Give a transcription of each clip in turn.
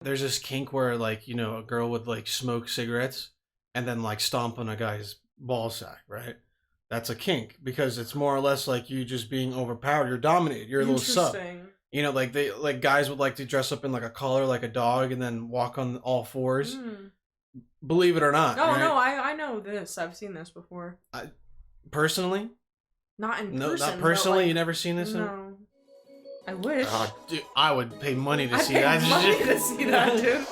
There's this kink where, like, you know, a girl would, like, smoke cigarettes and then, like, stomp on a guy's ball sack, right? That's a kink because it's more or less like you just being overpowered. You're dominated. You're a little sub. You know, like guys would like to dress up in like a collar, like a dog, and then walk on all fours. Believe it or not. No, right? no, I know this. I've seen this before. Personally? Not in person. No, not personally. Like, you never seen this? No. I wish. Dude, I would pay money to see that. I'd pay money to see that, dude.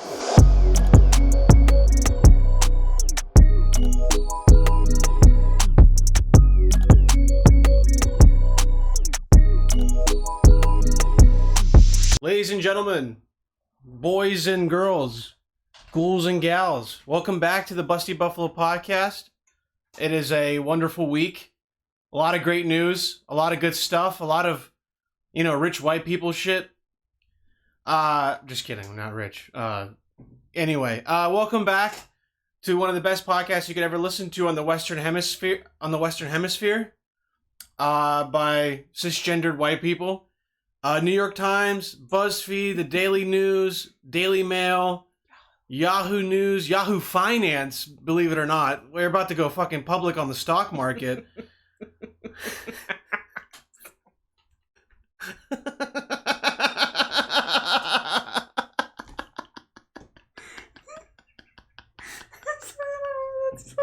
Ladies and gentlemen, boys and girls, ghouls and gals, welcome back to the BustyBuffalo podcast. It is a wonderful week. A lot of great news, a lot of good stuff, a lot of, you know, rich white people shit. Just kidding, I'm not rich. Anyway, welcome back to one of the best podcasts you could ever listen to on the Western Hemisphere, by cisgendered white people. New York Times, BuzzFeed, the Daily News, Daily Mail, Yahoo News, Yahoo Finance, believe it or not. We're about to go fucking public on the stock market. That's so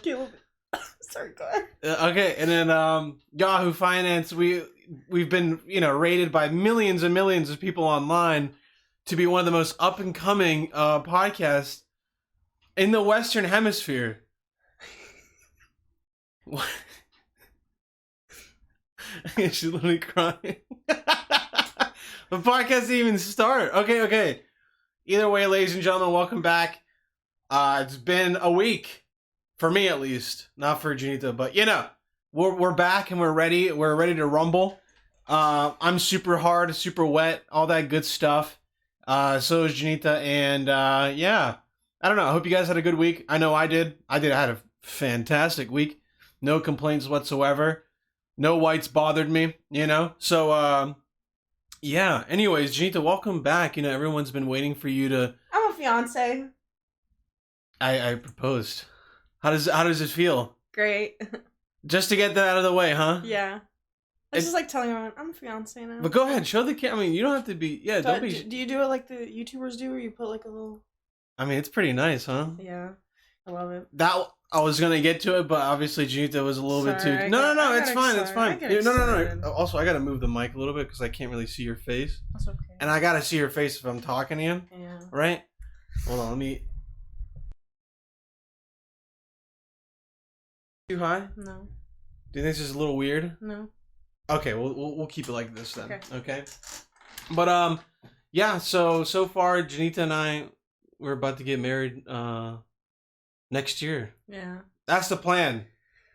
funny. Sorry, go ahead. Okay, and then Yahoo Finance, we've been, you know, rated by millions and millions of people online to be one of the most up and coming podcasts in the Western Hemisphere. What? She's literally crying. The podcast didn't even start. Okay. Either way, ladies and gentlemen, welcome back. It's been a week. For me, at least. Not for Janita, but, you know, we're back and we're ready. We're ready to rumble. I'm super hard, super wet, all that good stuff. So is Janita, and, yeah. I don't know. I hope you guys had a good week. I know I did. I had a fantastic week. No complaints whatsoever. No whites bothered me, you know? So, yeah. Anyways, Janita, welcome back. You know, everyone's been waiting for you to... I'm a fiance. I proposed. How does it feel? Great. Just to get that out of the way, huh? Yeah. It's just like telling everyone, I'm a fiance now. But go ahead, show the camera. I mean, you don't have to be... Yeah, don't be... Do you do it like the YouTubers do, where you put like a little... I mean, it's pretty nice, huh? Yeah. I love it. I was going to get to it, but obviously Janita was a little bit too... No, it's fine, it's fine. No. Also, I got to move the mic a little bit because I can't really see your face. That's okay. And I got to see your face if I'm talking to you. Yeah. Right? Hold on, let me... Too high? No. Do you think this is a little weird? No. Okay, we'll keep it like this then. Okay. But yeah. So far, Janita and we're about to get married next year. Yeah. That's the plan.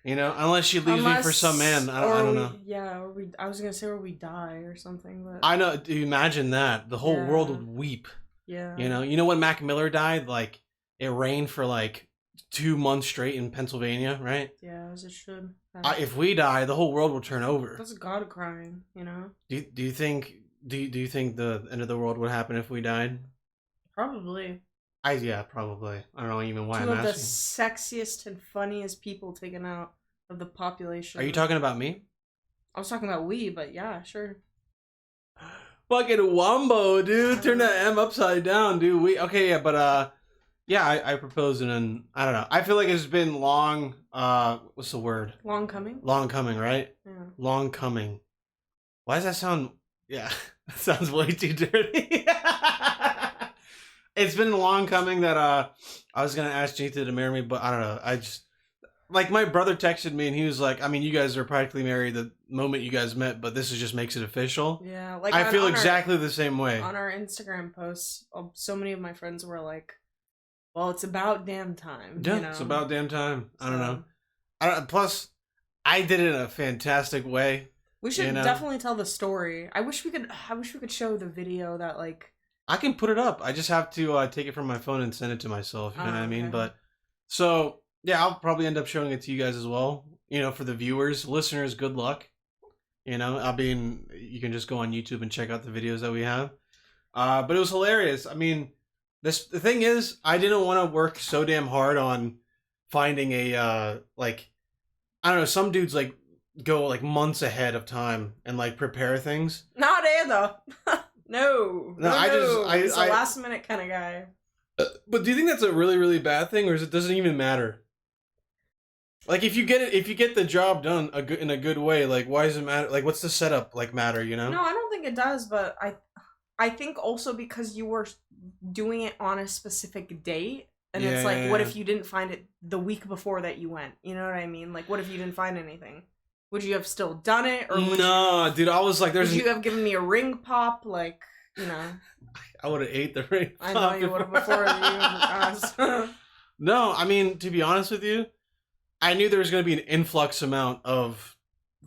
You know, unless she leaves me for some man. I don't know. Yeah. I was gonna say where we die or something, but I know. Imagine that. The whole world would weep. Yeah. You know when Mac Miller died, like it rained for like 2 months straight in Pennsylvania, right? Yeah, as it should. If we die, the whole world will turn over. That's God crying, you know. Do you think the end of the world would happen if we died? Probably. Yeah, probably. I don't know even why I'm asking. 2 of the sexiest and funniest people taken out of the population. Are you talking about me? I was talking about we, but yeah, sure. Fucking wombo, dude. Turn that M upside down, dude. Okay, yeah, but yeah, I proposed, and then I don't know. I feel like it's been long. What's the word? Long coming. Long coming, right? Yeah. Long coming. Why does that sound? Yeah, that sounds way too dirty. It's been long coming that I was gonna ask Janita to marry me, but I don't know. I just like my brother texted me, and he was like, "I mean, you guys are practically married the moment you guys met, but this just makes it official." Yeah, like I feel exactly the same way. On our Instagram posts, so many of my friends were like, well, it's about damn time. Yeah, you know? It's about damn time. I don't know. Plus, I did it in a fantastic way. We should definitely tell the story. I wish we could show the video that like. I can put it up. I just have to take it from my phone and send it to myself. You know what I mean? Okay. But so yeah, I'll probably end up showing it to you guys as well. You know, for the viewers, listeners, good luck. You know, you can just go on YouTube and check out the videos that we have. But it was hilarious. I mean, the thing is, I didn't want to work so damn hard on finding a like, I don't know. Some dudes like go like months ahead of time and like prepare things. Not either. No. He's a last minute kind of guy. But do you think that's a really, really bad thing, or doesn't even matter? Like, if you get the job done in a good way, like, why does it matter? Like, what's the setup like matter? You know? No, I don't think it does. But I think also because you were doing it on a specific date, and it's like, what if you didn't find it the week before that you went? You know what I mean? Like, what if you didn't find anything? Would you have still done it, or dude? I was like, would you have given me a ring pop? Like, you know, I would have ate the ring. I know you would have before you asked. No, I mean, to be honest with you, I knew there was gonna be an influx amount of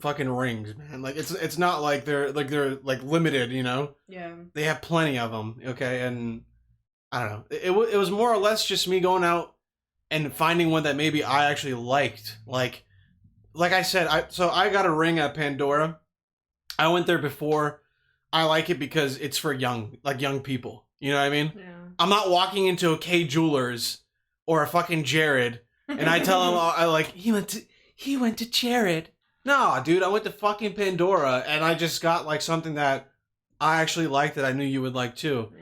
fucking rings, man. Like, it's not like they're limited, you know? Yeah. They have plenty of them. Okay, and I don't know. It was more or less just me going out and finding one that maybe I actually liked, Like I said, I got a ring at Pandora. I went there before. I like it because it's for young people. You know what I mean? Yeah. I'm not walking into a K Jewelers or a fucking Jared and I tell him he went to Jared. No, dude, I went to fucking Pandora and I just got like something that I actually liked that I knew you would like too.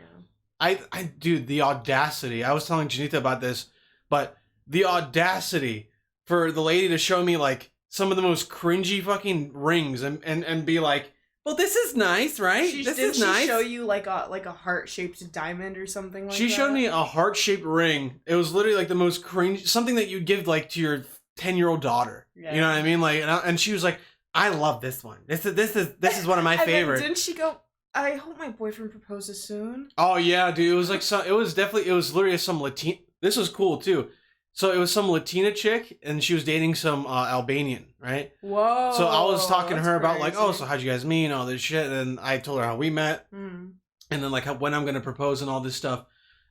Yeah. Dude, the audacity. I was telling Janita about this, but the audacity for the lady to show me like some of the most cringy fucking rings and be like, well, this is nice, right? This is nice. Did she show you like a heart-shaped diamond or something like that? She showed me a heart-shaped ring. It was literally like the most cringe, something that you'd give like to your 10-year-old daughter. Yeah. You know what I mean? Like, and she was like, I love this one. This is one of my favorites. Didn't she go, I hope my boyfriend proposes soon? Oh yeah, dude. It was like it was literally some Latin. This was cool too. So it was some Latina chick, and she was dating some Albanian, right? Whoa. So I was talking to her about like, oh, so how'd you guys meet and all this shit, and I told her how we met, and then like when I'm gonna propose and all this stuff,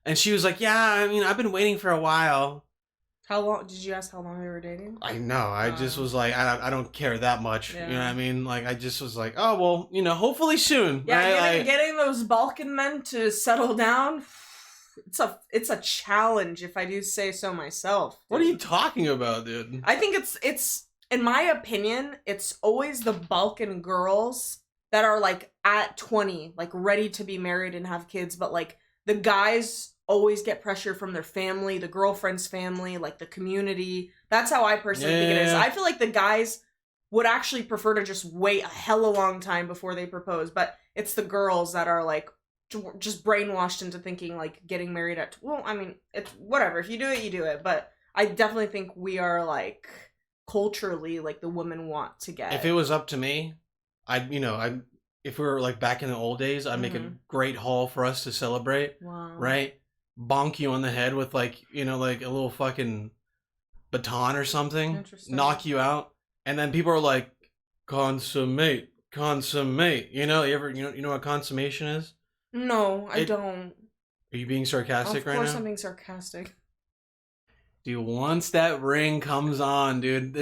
and she was like, yeah, I mean, I've been waiting for a while. How long? Did you ask how long they were dating? I know. I just was like, I don't care that much. Yeah. You know what I mean? Like, I just was like, oh well, you know, hopefully soon. Yeah, right? Getting those Balkan men to settle down. It's a challenge, if I do say so myself. Dude. What are you talking about, dude? I think it's in my opinion, it's always the Balkan girls that are like at 20, like ready to be married and have kids, but like the guys always get pressure from their family, the girlfriend's family, like the community. That's how I personally think it is. I feel like the guys would actually prefer to just wait a hella long time before they propose, but it's the girls that are like just brainwashed into thinking like getting married at, well, I mean, it's whatever. If you do it, you do it. But I definitely think we are like culturally like the women want to get. If it was up to me, if we were like back in the old days, I'd make a great haul for us to celebrate. Wow. Right? Bonk you on the head with like, like a little fucking baton or something. Knock you out. And then people are like, consummate. You know what consummation is? No, I don't. Are you being sarcastic right now? Of course I'm being sarcastic. Dude, once that ring comes on, dude,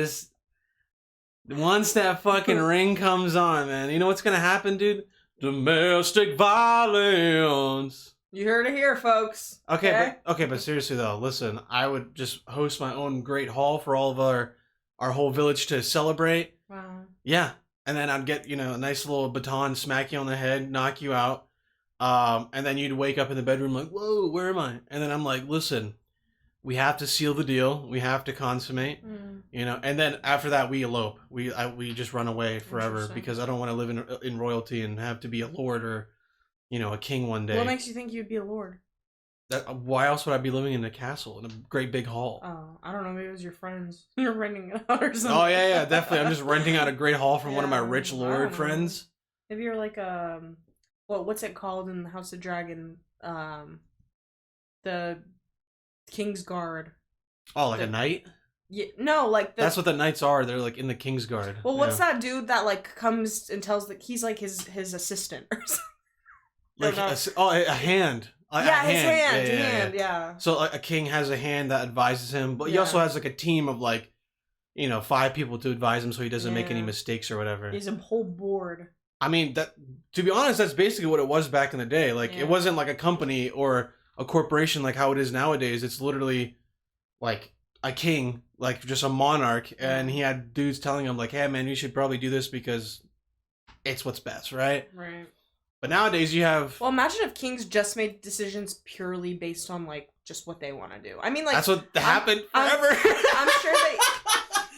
once that fucking ring comes on, man, you know what's gonna happen, dude? Domestic violence. You heard it here, folks. Okay, but seriously though, listen, I would just host my own great hall for all of our whole village to celebrate. Wow. Yeah, and then I'd get, a nice little baton, smack you on the head, knock you out. And then you'd wake up in the bedroom like, whoa, where am I? And then I'm like, listen, we have to seal the deal. We have to consummate, and then after that we elope. We just run away forever because I don't want to live in royalty and have to be a lord or, a king one day. What makes you think you'd be a lord? Why else would I be living in a castle in a great big hall? Oh, I don't know. Maybe it was your friends. You're renting it out or something. Oh yeah, definitely. I'm just renting out a great hall from one of my rich lord friends. Maybe you're like what's it called in the House of Dragon? The King's Guard. Oh, like a knight? Yeah, no, like that's what the knights are. They're like in the King's Guard. Well, what's that dude that like comes and tells that he's like his assistant or something? Like a hand. His hand. Yeah. So a king has a hand that advises him, but he also has like a team of like, 5 people to advise him so he doesn't make any mistakes or whatever. He's a whole board. I mean, that, to be honest, that's basically what it was back in the day. Like, Yeah. it wasn't like a company or a corporation like how it is nowadays. It's literally like a king, like just a monarch, and he had dudes telling him like, "Hey, man, you should probably do this because it's what's best," right? Right. But nowadays you have. Well, imagine if kings just made decisions purely based on like just what they want to do. I mean, like That's what happened forever. I'm sure they.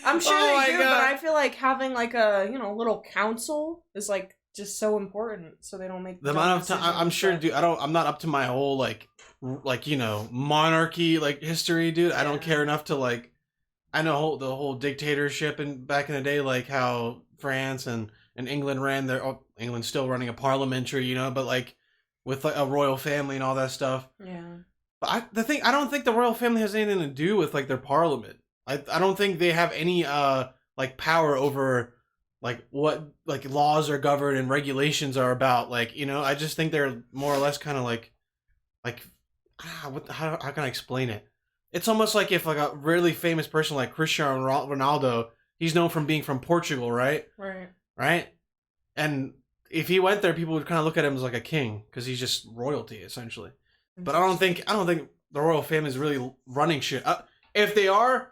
I'm sure Oh my they do, God. but I feel like having like a little council is like just so important, so they don't make The amount of time I'm sure, dude. I'm not up to my whole like monarchy like history, dude. I don't care enough to like. I know the whole dictatorship and back in the day, like how France and England ran their. Oh, England's still running a parliamentary, but like with like a royal family and all that stuff. Yeah. But I don't think the royal family has anything to do with like their parliament. I don't think they have any like power over like what like laws are governed and regulations are about. Like, I just think they're more or less kind of like how can I explain it? It's almost like if like a really famous person like Cristiano Ronaldo, he's known from being from Portugal, right? Right? And if he went there, people would kind of look at him as like a king because he's just royalty essentially. But I don't think the royal family is really running shit. If they are,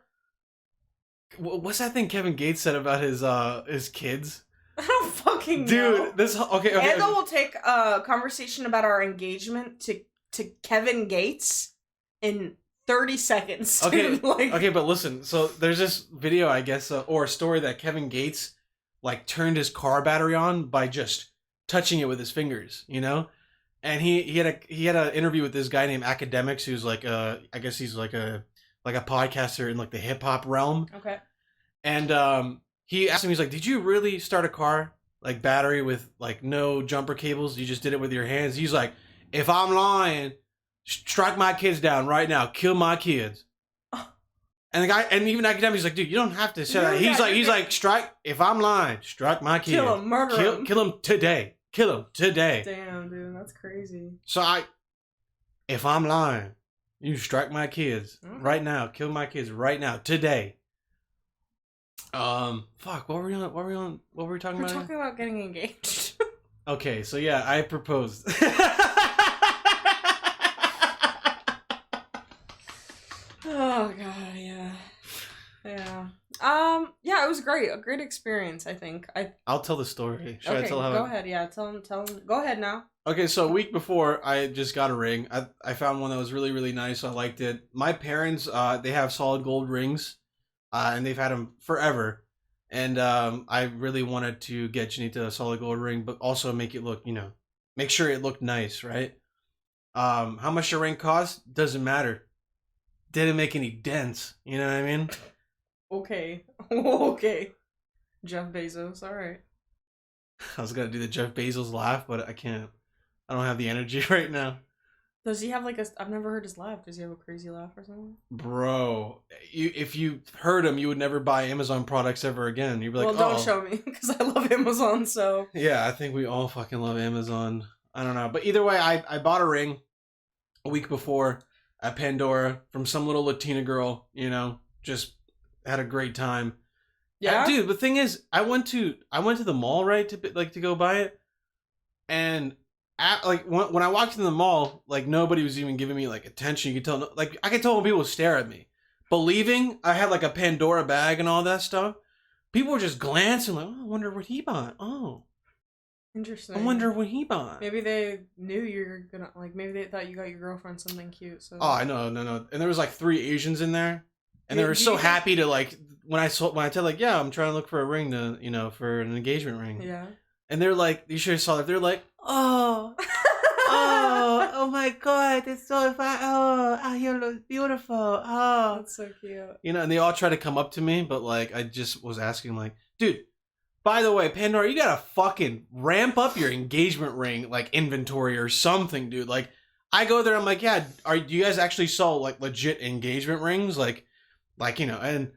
what's that thing Kevin Gates said about his kids? I don't fucking know. Dude, this okay. Ando will take a conversation about our engagement to Kevin Gates in 30 seconds. Okay, like, okay, but listen. So there's this video, I guess, or a story that Kevin Gates like turned his car battery on by just touching it with his fingers, And he had an interview with this guy named Academics, who's like I guess he's like a podcaster in like the hip hop realm. Okay. And he asked him, he's like, "Did you really start a car like battery with like no jumper cables? You just did it with your hands?" He's like, "If I'm lying, strike my kids down right now. Kill my kids." And the guy, and even Academic's like, "Dude, you don't have to say that." He's like, strike. If I'm lying, strike my kids. Kill him, murder him. Kill him today. Kill him today. Damn, dude, that's crazy. So if I'm lying, you strike my kids right now. Kill my kids right now today. Fuck. What were we talking about? We're talking about getting engaged. Okay, so yeah, I proposed. Oh god, yeah. Yeah, it was great. A great experience, I think. I'll tell the story. Should I tell how? Go ahead. Yeah, tell him. Go ahead now. Okay, so a week before, I just got a ring. I found one that was really, really nice. I liked it. My parents, they have solid gold rings, and they've had them forever. And I really wanted to get Janita a solid gold ring, but also make it look, make sure it looked nice, right? How much the ring cost? Doesn't matter. Didn't make any dents. You know what I mean? Okay. Okay. Jeff Bezos. All right. I was gonna do the Jeff Bezos laugh, but I can't. I don't have the energy right now. Does he have like I've never heard his laugh. Does he have a crazy laugh or something? Bro, if you heard him, you would never buy Amazon products ever again. You'd be like, well, don't show me because I love Amazon. So yeah, I think we all fucking love Amazon. I don't know, but either way, I bought a ring a week before at Pandora from some little Latina girl. Just had a great time. Yeah, dude. The thing is, I went to the mall, right, to go buy it, and when I walked into the mall, like nobody was even giving me like attention. You could tell, like I could tell when people stare at me, believing I had like a Pandora bag and all that stuff. People were just glancing, like, "Oh, I wonder what he bought." Oh, interesting. I wonder what he bought. Maybe they knew you were gonna maybe they thought you got your girlfriend something cute. So oh, I know, no, and there was like 3 Asians in there. And they were so happy to like when I tell like, yeah, I'm trying to look for a ring to for an engagement ring. Yeah. And they're like, you should have saw it. They're like, oh my god, it's so fun. Oh, you look beautiful. Oh, that's so cute. And they all try to come up to me, but like I just was asking, like, dude. By the way, Pandora, you gotta fucking ramp up your engagement ring like inventory or something, dude. Like, I go there, I'm like, yeah, do you guys actually sell like legit engagement rings, like, and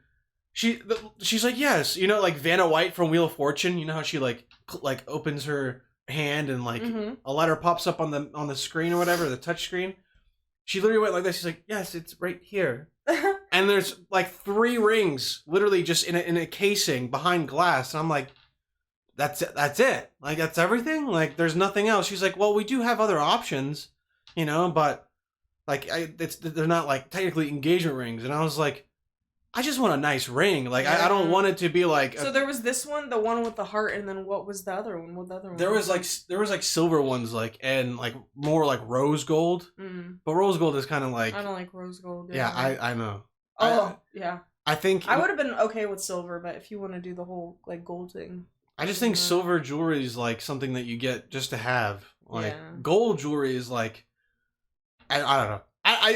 she's like, yes, like Vanna White from Wheel of Fortune, how she like opens her hand and like a letter pops up on the screen or whatever, the touch screen. She literally went like this. She's like, yes, it's right here. And there's like 3 rings literally just in a casing behind glass. And I'm like, that's it. Like, that's everything? Like, there's nothing else. She's like, well, we do have other options, you know, but, like, they're not, like, technically engagement rings. And I was like, I just want a nice ring. Like, I don't want it to be, like... So there was this one, the one with the heart, and then what was the other one? What the other one? There was, like, silver ones, like, and, like, more, like, rose gold. But rose gold is kind of, like... I don't like rose gold. Yeah, I know. Yeah. I think... I would have been okay with silver, but if you want to do the whole, like, gold thing... I just think silver jewelry is, like, something that you get just to have. Like, gold jewelry is, like... I don't know.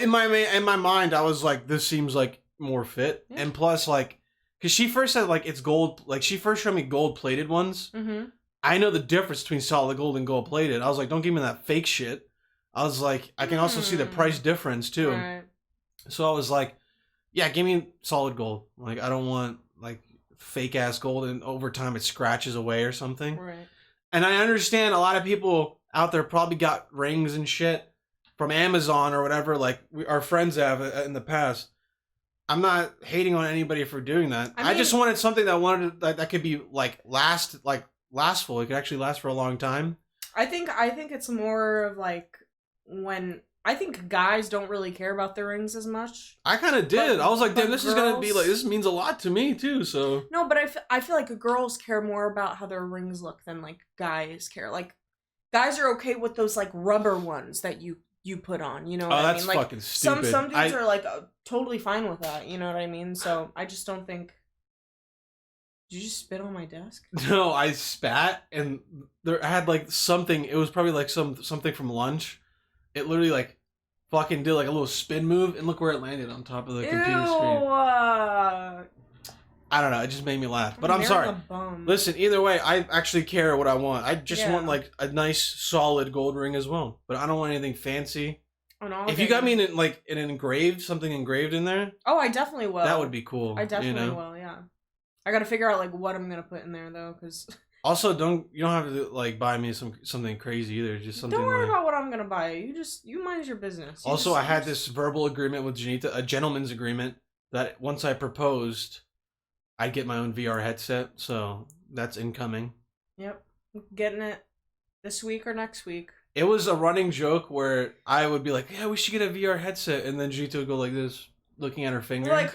In my mind, I was like, this seems, like, more fit. And plus, like... Because she first said, like, it's gold... Like, she first showed me gold-plated ones. I know the difference between solid gold and gold-plated. I was like, don't give me that fake shit. I was like, I can also see the price difference, too. Right. So I was like, yeah, give me solid gold. Like, I don't want, like... fake ass gold, and over time it scratches away or something. Right. And I understand a lot of people out there probably got rings and shit from Amazon or whatever, like our friends have in the past. I'm not hating on anybody for doing that. I just wanted something that could be like lastful. It could actually last for a long time. I think it's more of like when I think guys don't really care about their rings as much. I kind of did. I was like, damn, this is going to be like, this means a lot to me too, so. No, but I feel like girls care more about how their rings look than like guys care. Like, guys are okay with those like rubber ones that you put on, you know what I mean? Like, fucking stupid. Some dudes are like totally fine with that, you know what I mean? So I just don't think. Did you just spit on my desk? No, I spat, and I had like something, it was probably like something from lunch. It literally like fucking did like a little spin move, and look where it landed on top of the computer screen. I don't know, it just made me laugh. But I'm sorry. Listen, either way, I actually care what I want. I just want like a nice solid gold ring as well. But I don't want anything fancy. If you got me something engraved in there. Oh, I definitely will. That would be cool. I definitely will, yeah. I gotta figure out like what I'm gonna put in there though, because also you don't have to like buy me something crazy either. Just something. Don't worry about what I'm gonna buy. You mind your business. I had this verbal agreement with Janita, a gentleman's agreement, that once I proposed, I'd get my own VR headset. So that's incoming. Yep, getting it this week or next week. It was a running joke where I would be like, "Yeah, we should get a VR headset," and then Janita would go like this, looking at her finger. We're like,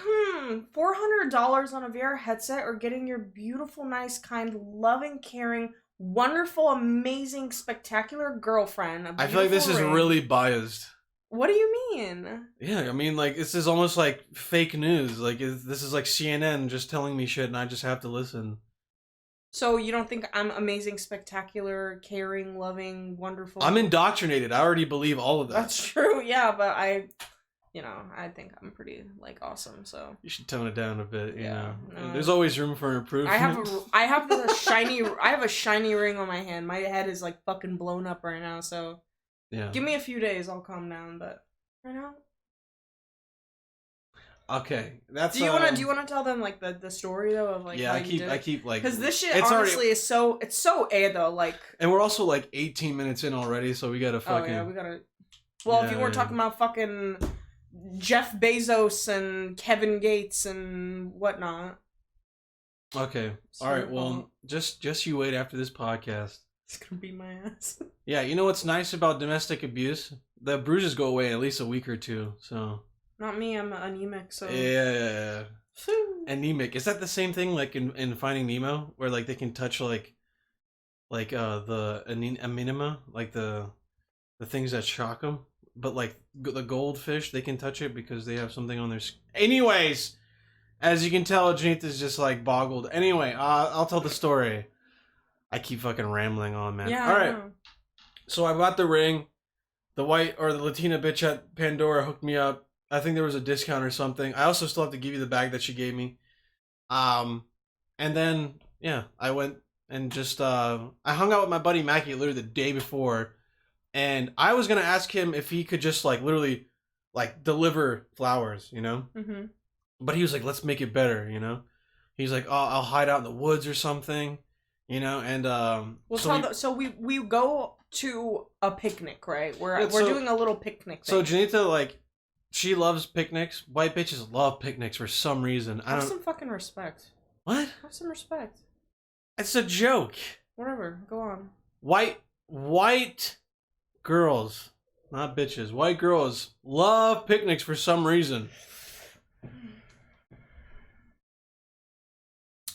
$400 on a VR headset, or getting your beautiful, nice, kind, loving, caring, wonderful, amazing, spectacular girlfriend. I feel like this is really biased. What do you mean? Yeah, I mean, like, this is almost like fake news. Like, this is like CNN just telling me shit, and I just have to listen. So you don't think I'm amazing, spectacular, caring, loving, wonderful? I'm indoctrinated. I already believe all of that. That's true, yeah, but I think I'm pretty, like, awesome, so. You should tone it down a bit, you know. No. There's always room for improvement. I have a shiny ring on my hand. My head is, like, fucking blown up right now, so. Yeah. Give me a few days, I'll calm down, but right now. Okay, that's. Do you wanna tell them like the story though of like? Yeah, how I keep like. Because this shit honestly is so though, like. And we're also like 18 minutes in already, so we gotta fucking. Oh yeah, we gotta. Well, if you weren't talking about fucking Jeff Bezos and Kevin Gates and whatnot. Okay. All right. Well, just you wait after this podcast. It's gonna beat my ass. Yeah, you know what's nice about domestic abuse? The bruises go away in at least a week or two. So. Not me. I'm anemic. So. Yeah. Anemic. Is that the same thing like in Finding Nemo, where like they can touch like the anemia, like the things that shock them, but like the goldfish, they can touch it because they have something on their skin. Anyways, as you can tell, Janita's just like boggled. Anyway, I'll tell the story. I keep fucking rambling on, man. Yeah. All right. So I bought the ring. The white or the Latina bitch at Pandora hooked me up. I think there was a discount or something. I also still have to give you the bag that she gave me. And then, yeah, I went and just, I hung out with my buddy Mackie literally the day before. And I was going to ask him if he could just, like, literally, like, deliver flowers, you know? Mm-hmm. But he was like, let's make it better, you know? He's like, oh, I'll hide out in the woods or something, you know? And, so we go to a picnic, right? We're doing a little picnic thing. So Janita, like, she loves picnics. White bitches love picnics for some reason. Have some fucking respect. What? Have some respect. It's a joke. whatever. Go on. White girls, not bitches. White girls love picnics for some reason.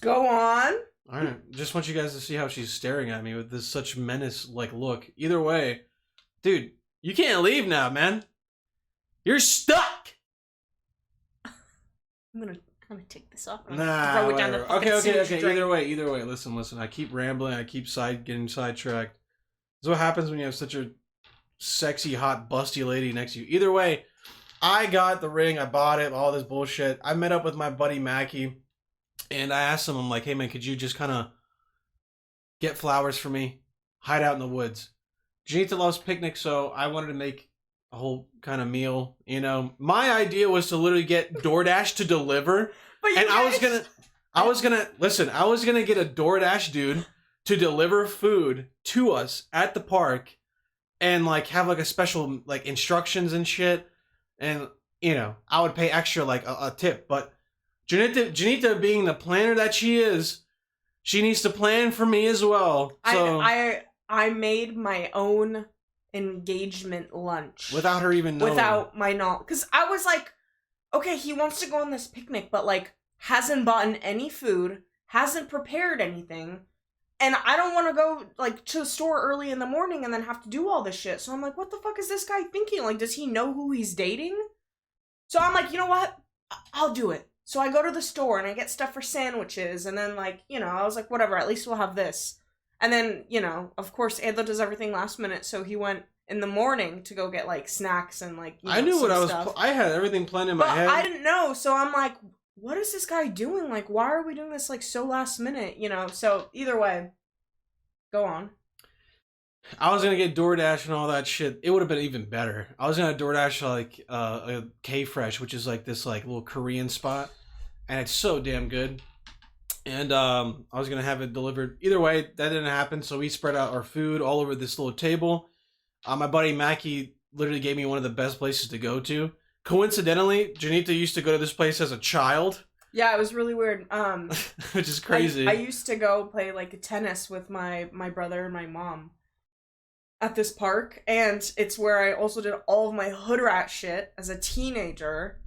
Go on. All right, just want you guys to see how she's staring at me with this such menace-like look. Either way, dude, you can't leave now, man. You're stuck. I'm gonna take this off. Nah, throw it down the okay. Either way. Listen. I keep rambling. I keep getting sidetracked. This is what happens when you have such a sexy, hot, busty lady next to you. Either way, I got the ring. I bought it. All this bullshit. I met up with my buddy Mackie, and I asked him, I'm like, hey man, could you just kind of get flowers for me? Hide out in the woods. Janita loves picnics, so I wanted to make a whole kind of meal. You know, my idea was to literally get DoorDash to deliver, and I was gonna get a DoorDash dude to deliver food to us at the park, and like have like a special like instructions and shit, and you know I would pay extra like a tip. But Janita being the planner that she is, she needs to plan for me as well. So I made my own engagement lunch without her even knowing. Without my knowledge, because I was like, okay, he wants to go on this picnic, but like hasn't bought any food, hasn't prepared anything, and I don't want to go like to the store early in the morning and then have to do all this shit. So I'm like, what the fuck is this guy thinking? Like, does he know who he's dating? So I'm like, you know what? I'll do it. So I go to the store and I get stuff for sandwiches, and then like, you know, I was like, whatever, at least we'll have this. And then, you know, of course, Ando does everything last minute, so he went in the morning to go get like snacks and like, you know, I knew what I was. stuff. I had everything planned in my head. I didn't know, so I'm like, what is this guy doing? Like, why are we doing this like so last minute? You know. So either way, go on. I was gonna get DoorDash and all that shit. It would have been even better. I was gonna DoorDash like a K-Fresh, which is like this like little Korean spot, and it's so damn good. And I was gonna have it delivered. Either way, that didn't happen. So we spread out our food all over this little table. My buddy Mackie literally gave me one of the best places to go to. Coincidentally, Janita used to go to this place as a child. Yeah, it was really weird. Which is crazy. I used to go play like tennis with my brother and my mom at this park, and it's where I also did all of my hood rat shit as a teenager.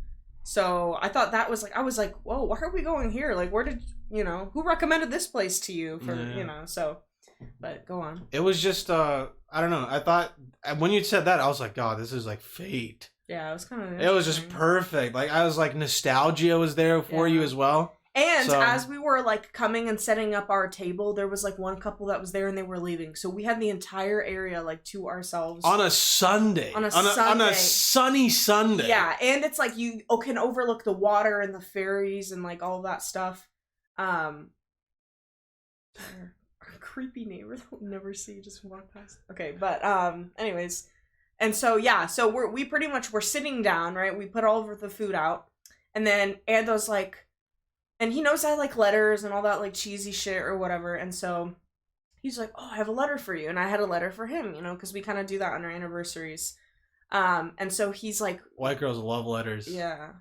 So I thought that was like, I was like, whoa, why are we going here? Like, where did, you know, who recommended this place to you for, you know, so, but go on. It was just, I don't know. I thought, when you said that, I was like, God, this is like fate. Yeah, it was kind of, it was just perfect. Like, I was like, nostalgia was there for you as well. And as we were like coming and setting up our table, there was like one couple that was there and they were leaving. So we had the entire area like to ourselves. On a Sunday. On a sunny Sunday. Yeah, and it's like you can overlook the water and the ferries and like all that stuff. Our creepy neighbor that we'll never see, just walk past. Okay, but anyways. And so yeah, so we pretty much were sitting down, right? We put all of the food out. And then Ando's like, and he knows I like letters and all that like cheesy shit or whatever. And so he's like, oh, I have a letter for you. And I had a letter for him, you know, because we kind of do that on our anniversaries. And so he's like, white girls love letters. Yeah.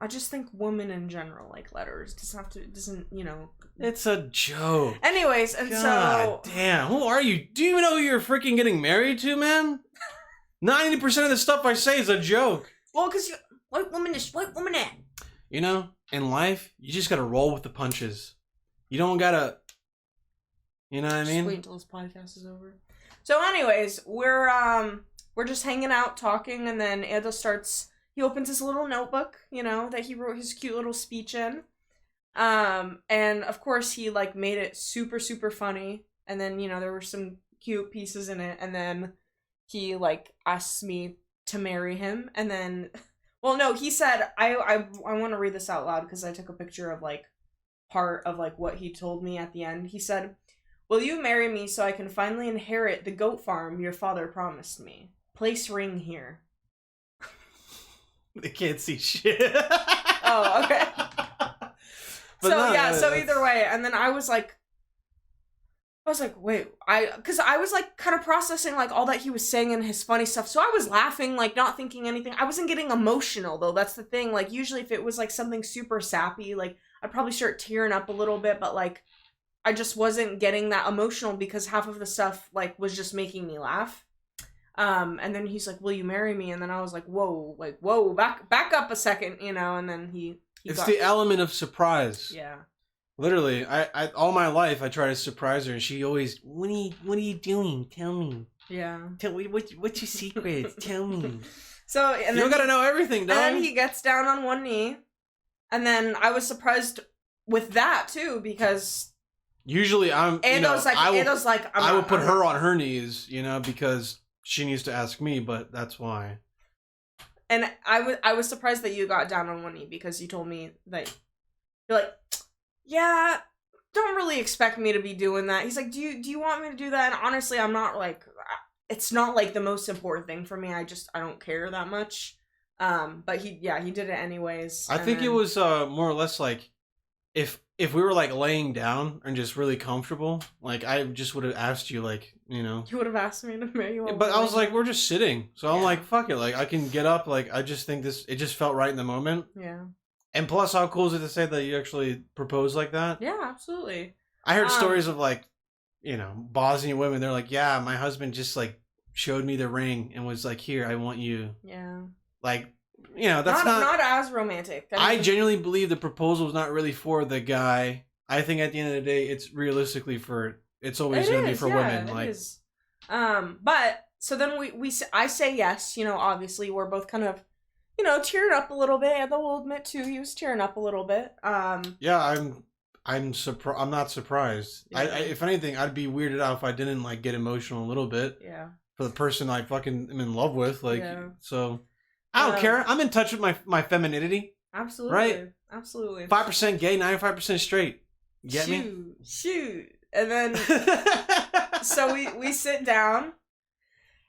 I just think women in general like letters. Doesn't, you know. It's a joke. Anyways, and God damn. Who are you? Do you even know who you're freaking getting married to, man? 90% of the stuff I say is a joke. Well, because white woman is white woman at. You know, in life, you just gotta roll with the punches. You don't gotta, you know what I mean? Just wait until this podcast is over. So anyways, we're just hanging out, talking, and then Ando he opens his little notebook, you know, that he wrote his cute little speech in. And of course he like made it super, super funny. And then, you know, there were some cute pieces in it. And then he like asked me to marry him. And then, well, no, he said, I want to read this out loud because I took a picture of like part of like what he told me at the end. He said, will you marry me so I can finally inherit the goat farm your father promised me? Place ring here. They can't see shit. Oh, okay. So either way, and then I was like, wait, because I was like kind of processing like all that he was saying and his funny stuff. So I was laughing, like not thinking anything. I wasn't getting emotional though. That's the thing. Like usually if it was like something super sappy, like I'd probably start tearing up a little bit, but like I just wasn't getting that emotional because half of the stuff like was just making me laugh. And then he's like, "Will you marry me?" And then I was like, "Whoa, back up a second, you know." And then he it's the element of surprise. Yeah. Literally, I all my life I try to surprise her, and she always, what are you doing? Tell me. Yeah. Tell me what's your secret? Tell me. So and you don't gotta know everything, dog. And then he gets down on one knee, and then I was surprised with that too because usually I would put her on her knees, you know, because she needs to ask me, but that's why. And I was surprised that you got down on one knee because you told me that you're like, yeah, don't really expect me to be doing that. He's like, do you want me to do that? And honestly, I'm not like, it's not like the most important thing for me. I don't care that much. But he did it anyways. I think it was more or less like if we were like laying down and just really comfortable, like I just would have asked you, like, you know. You would have asked me to marry you. But I was like, we're just sitting. So I'm like, fuck it. Like I can get up. Like I just think it just felt right in the moment. Yeah. And plus, how cool is it to say that you actually proposed like that? Yeah, absolutely. I heard stories of like, you know, Bosnian women. They're like, yeah, my husband just like showed me the ring and was like, here, I want you. Yeah. Like, you know, that's not as romantic. I genuinely believe the proposal is not really for the guy. I think at the end of the day, it's realistically it's always going to be for women. Like, it is. But so then I say yes. You know, obviously we're both kind of, you know, teared up a little bit. And we'll admit too, he was tearing up a little bit. Yeah, I'm surprised. I'm not surprised. Yeah. If anything, I'd be weirded out if I didn't like get emotional a little bit. Yeah. For the person I fucking am in love with, like, so. I don't Um, care. I'm in touch with my femininity. Absolutely. Right? Absolutely. 5% gay, 95% straight. Get me? Shoot. And then, so we sit down,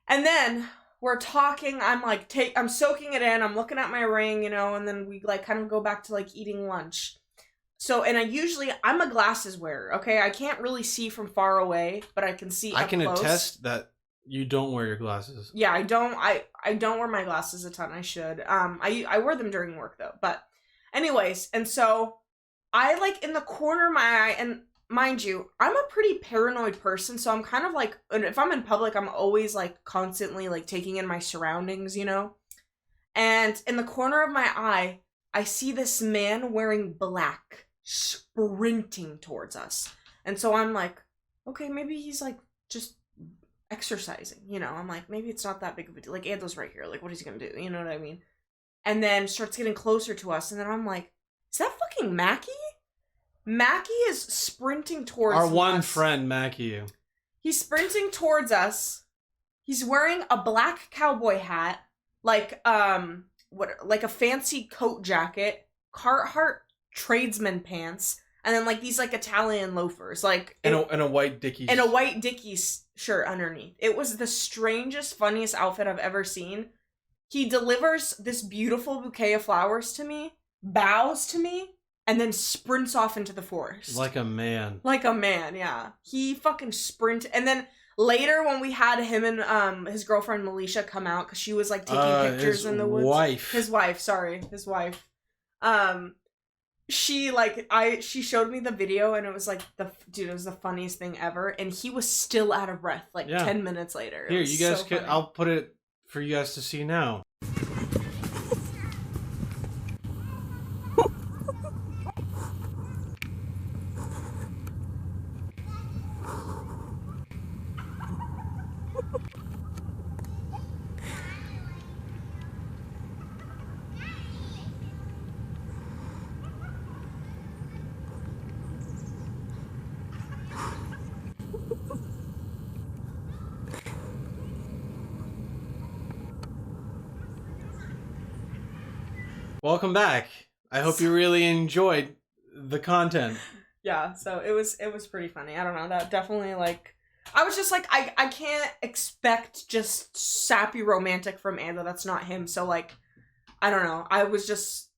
and then we're talking. I'm like, I'm soaking it in. I'm looking at my ring, you know, and then we like kind of go back to like eating lunch. So, and I'm a glasses wearer, okay? I can't really see from far away, but I can see up close. Attest that you don't wear your glasses. Yeah, I don't wear my glasses a ton. I should. I wear them during work though. But anyways, and so I like in the corner of my eye, and mind you, I'm a pretty paranoid person, so I'm kind of like, if I'm in public, I'm always like constantly like taking in my surroundings, you know? And in the corner of my eye, I see this man wearing black sprinting towards us. And so I'm like, okay, maybe he's like just exercising, you know. I'm like, maybe it's not that big of a deal. Like, Ando's right here. Like, what is he gonna do? You know what I mean? And then starts getting closer to us, and then I'm like, is that fucking Mackie? Mackie is sprinting towards our one friend, Mackie. He's sprinting towards us. He's wearing a black cowboy hat, like like a fancy coat jacket, Carhartt tradesman pants, and then like these like Italian loafers, like and a white Dickies and a white Dickies shirt underneath. It was the strangest, funniest outfit I've ever seen. He delivers this beautiful bouquet of flowers to me, bows to me, and then sprints off into the forest. Like a man. Like a man, yeah. He fucking sprinted. And then later when we had him and his girlfriend Melisha come out, because she was like taking pictures in the woods. His wife. She showed me the video, and it was like it was the funniest thing ever, and he was still out of breath 10 minutes later. Here, you guys I'll put it for you guys to see now. Welcome back. I hope you really enjoyed the content. Yeah, so it was pretty funny. I don't know, that definitely like I was just like I can't expect just sappy romantic from Ando. That's not him. So like I don't know. I was just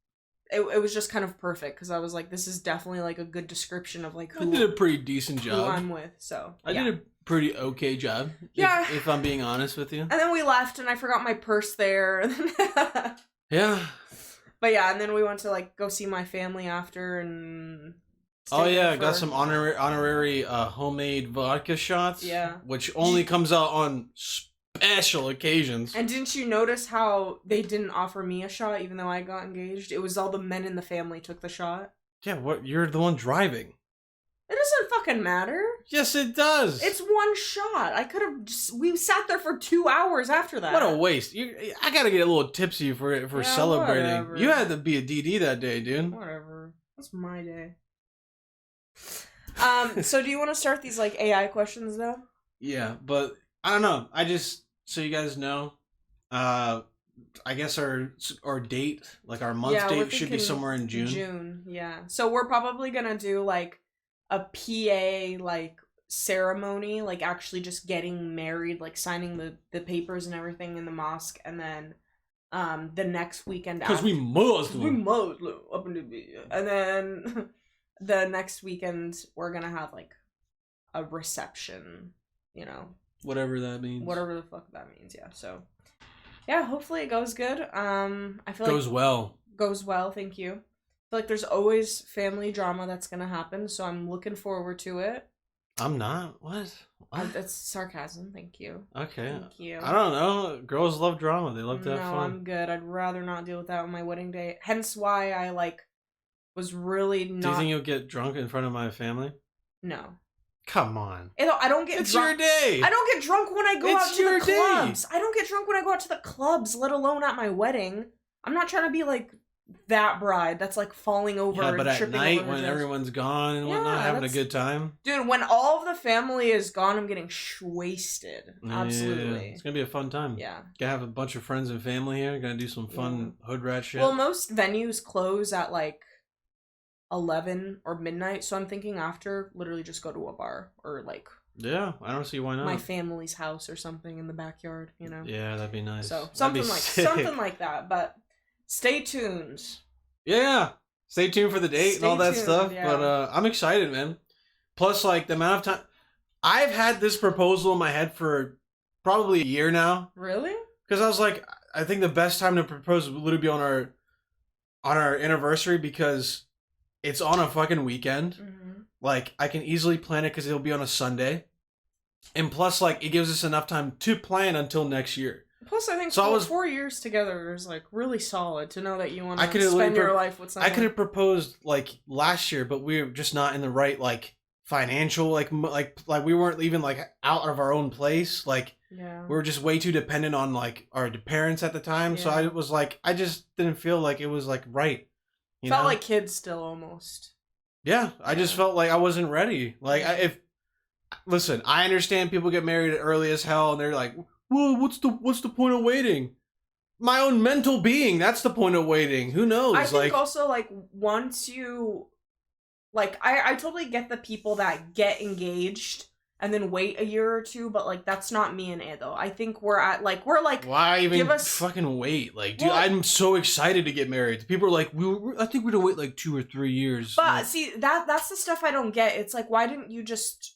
it was just kind of perfect because I was like, this is definitely like a good description of like who I did a pretty decent job. Who I'm with. So I did a pretty okay job. Yeah. If I'm being honest with you. And then we left, and I forgot my purse there. Yeah. But yeah, and then we went to like go see my family after, and Oh yeah, got for- some honorary homemade vodka shots. Yeah. Which only comes out on special occasions. And didn't you notice how they didn't offer me a shot even though I got engaged? It was all the men in the family took the shot. Yeah, what? You're the one driving. It doesn't fucking matter. Yes, it does. It's one shot. I could have we sat there for 2 hours after that. What a waste. I gotta get a little tipsy for Yeah, celebrating. whatever. You had to be a DD that day, dude. Whatever. That's my day. So do you want to start these like AI questions though? Yeah, but I don't know. I just, so you guys know, I guess our date, like our month Yeah, we're date, should be thinking somewhere in June. June, yeah. So we're probably gonna do like a PA like ceremony, like actually just getting married, like signing the papers and everything in the mosque, and then the next weekend Because we Muslim. we Muslim up in the and then the next weekend we're gonna have like a reception, you know, Whatever that means. whatever the fuck that means. Yeah. So yeah, hopefully it goes good. I feel Goes like well. goes well. Thank you. I feel like there's always family drama that's gonna happen, so I'm looking forward to it. I'm not. What? That's sarcasm. Thank you. Okay. Thank you. I don't know. Girls love drama. They love to have No, fun. I'm good. I'd rather not deal with that on my wedding day. Hence why I like was really not. Do you think you'll get drunk in front of my family? No. Come on. I don't get It's drunk. your day. I don't get drunk when I go It's out to your the day. clubs. I don't get drunk when I go out to the clubs, let alone at my wedding. I'm not trying to be like that bride that's like falling over Yeah, and but at tripping night over her when dress. everyone's gone and whatnot, Yeah, having a that's- good time. Dude, when all of the family is gone, I'm getting wasted. Yeah, Absolutely. it's gonna be a fun time. Yeah. Gonna have a bunch of friends and family here. Gonna do some fun hood rat shit. Well, most venues close at like 11 or midnight, so I'm thinking after literally just go to a bar or like yeah, I don't see why not. my family's house or something in the backyard, you know. Yeah, that'd be nice. So That'd be something like sick. something like that. But stay tuned. Yeah, stay tuned for the date and all Stay that tuned, stuff. yeah. But I'm excited, man. Plus, like the amount of time I've had this proposal in my head for probably a year now. Really? Because I was like, I think the best time to propose would literally be on our anniversary because it's on a fucking weekend. Mm-hmm. Like I can easily plan it because it'll be on a Sunday, and plus, like it gives us enough time to plan until next year. Plus, I think So I was- 4 years together is like really solid to know that you want I to could've spend literally your life with someone. I could have proposed like last year, but we were just not in the right like financial like we weren't even like out of our own place. Like Yeah. we were just way too dependent on like our parents at the time. So Yeah. I was like, I just didn't feel like it was like right. You Felt know? like kids still almost. Yeah, I just Yeah. felt like I wasn't ready. Like listen, I understand people get married early as hell, and they're like, "Well, what's the point of waiting?" My own mental being, that's the point of waiting. Who knows? I think like, also like once you like I totally get the people that get engaged and then wait a year or two, but like that's not me and Edo. I think we're like why even give us- fucking wait? Like, dude, Well- I'm so excited to get married. People are like, I think we're gonna wait like 2 or 3 years. but Like, see that's the stuff I don't get. It's like why didn't you just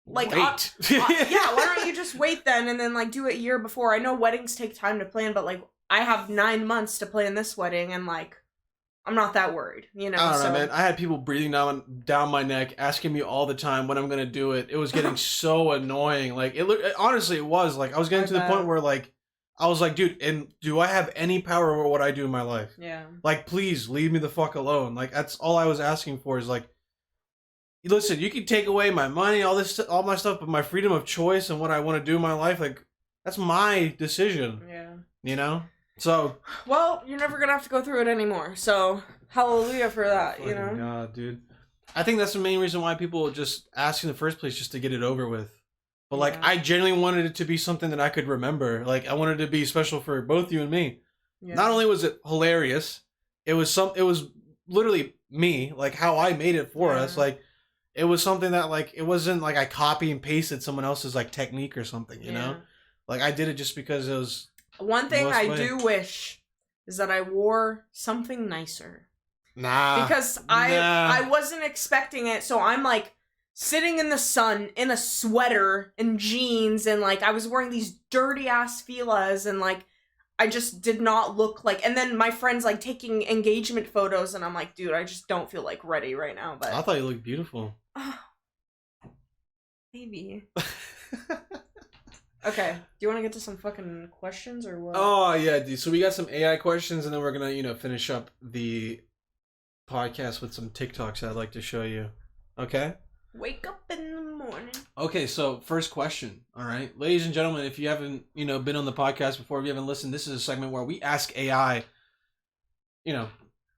like wait. yeah, why don't you just wait then and then like do it a year before? I know weddings take time to plan, but like I have 9 months to plan this wedding and like I'm not that worried, you know. I don't so. know, man. I had people breathing down my neck, asking me all the time when I'm gonna do it. It was getting so annoying. Like honestly, it was like I was getting I to the bet. point where like I was like, dude, and do I have any power over what I do in my life? Yeah. Like, please leave me the fuck alone. Like that's all I was asking for is like, listen, you can take away my money, all my stuff, but my freedom of choice and what I want to do in my life, like that's my decision. Yeah. You know. So. Well, you're never gonna have to go through it anymore. So hallelujah for that, you know. Fucking God, dude. I think that's the main reason why people just ask in the first place, just to get it over with. But like, Yeah. I genuinely wanted it to be something that I could remember. Like, I wanted it to be special for both you and me. Yeah. Not only was it hilarious, it was literally me, like how I made it for Yeah. us. Like, it was something that like it wasn't like I copy and pasted someone else's like technique or something. You know, like I did it just because it was. One thing Most I way. do wish is that I wore something nicer. Nah. Because nah. I wasn't expecting it, so I'm like sitting in the sun in a sweater and jeans and like I was wearing these dirty ass filas and like I just did not look like, and then my friends like taking engagement photos, and I'm like, dude, I just don't feel like ready right now. But I thought you looked beautiful. Maybe. Okay, do you want to get to some fucking questions or what? Oh yeah, dude. So we got some AI questions, and then we're gonna, finish up the podcast with some TikToks I'd like to show you. Okay? Wake up in the morning. Okay, so first question. All right, ladies and gentlemen, if you haven't, been on the podcast before, if you haven't listened, this is a segment where we ask AI,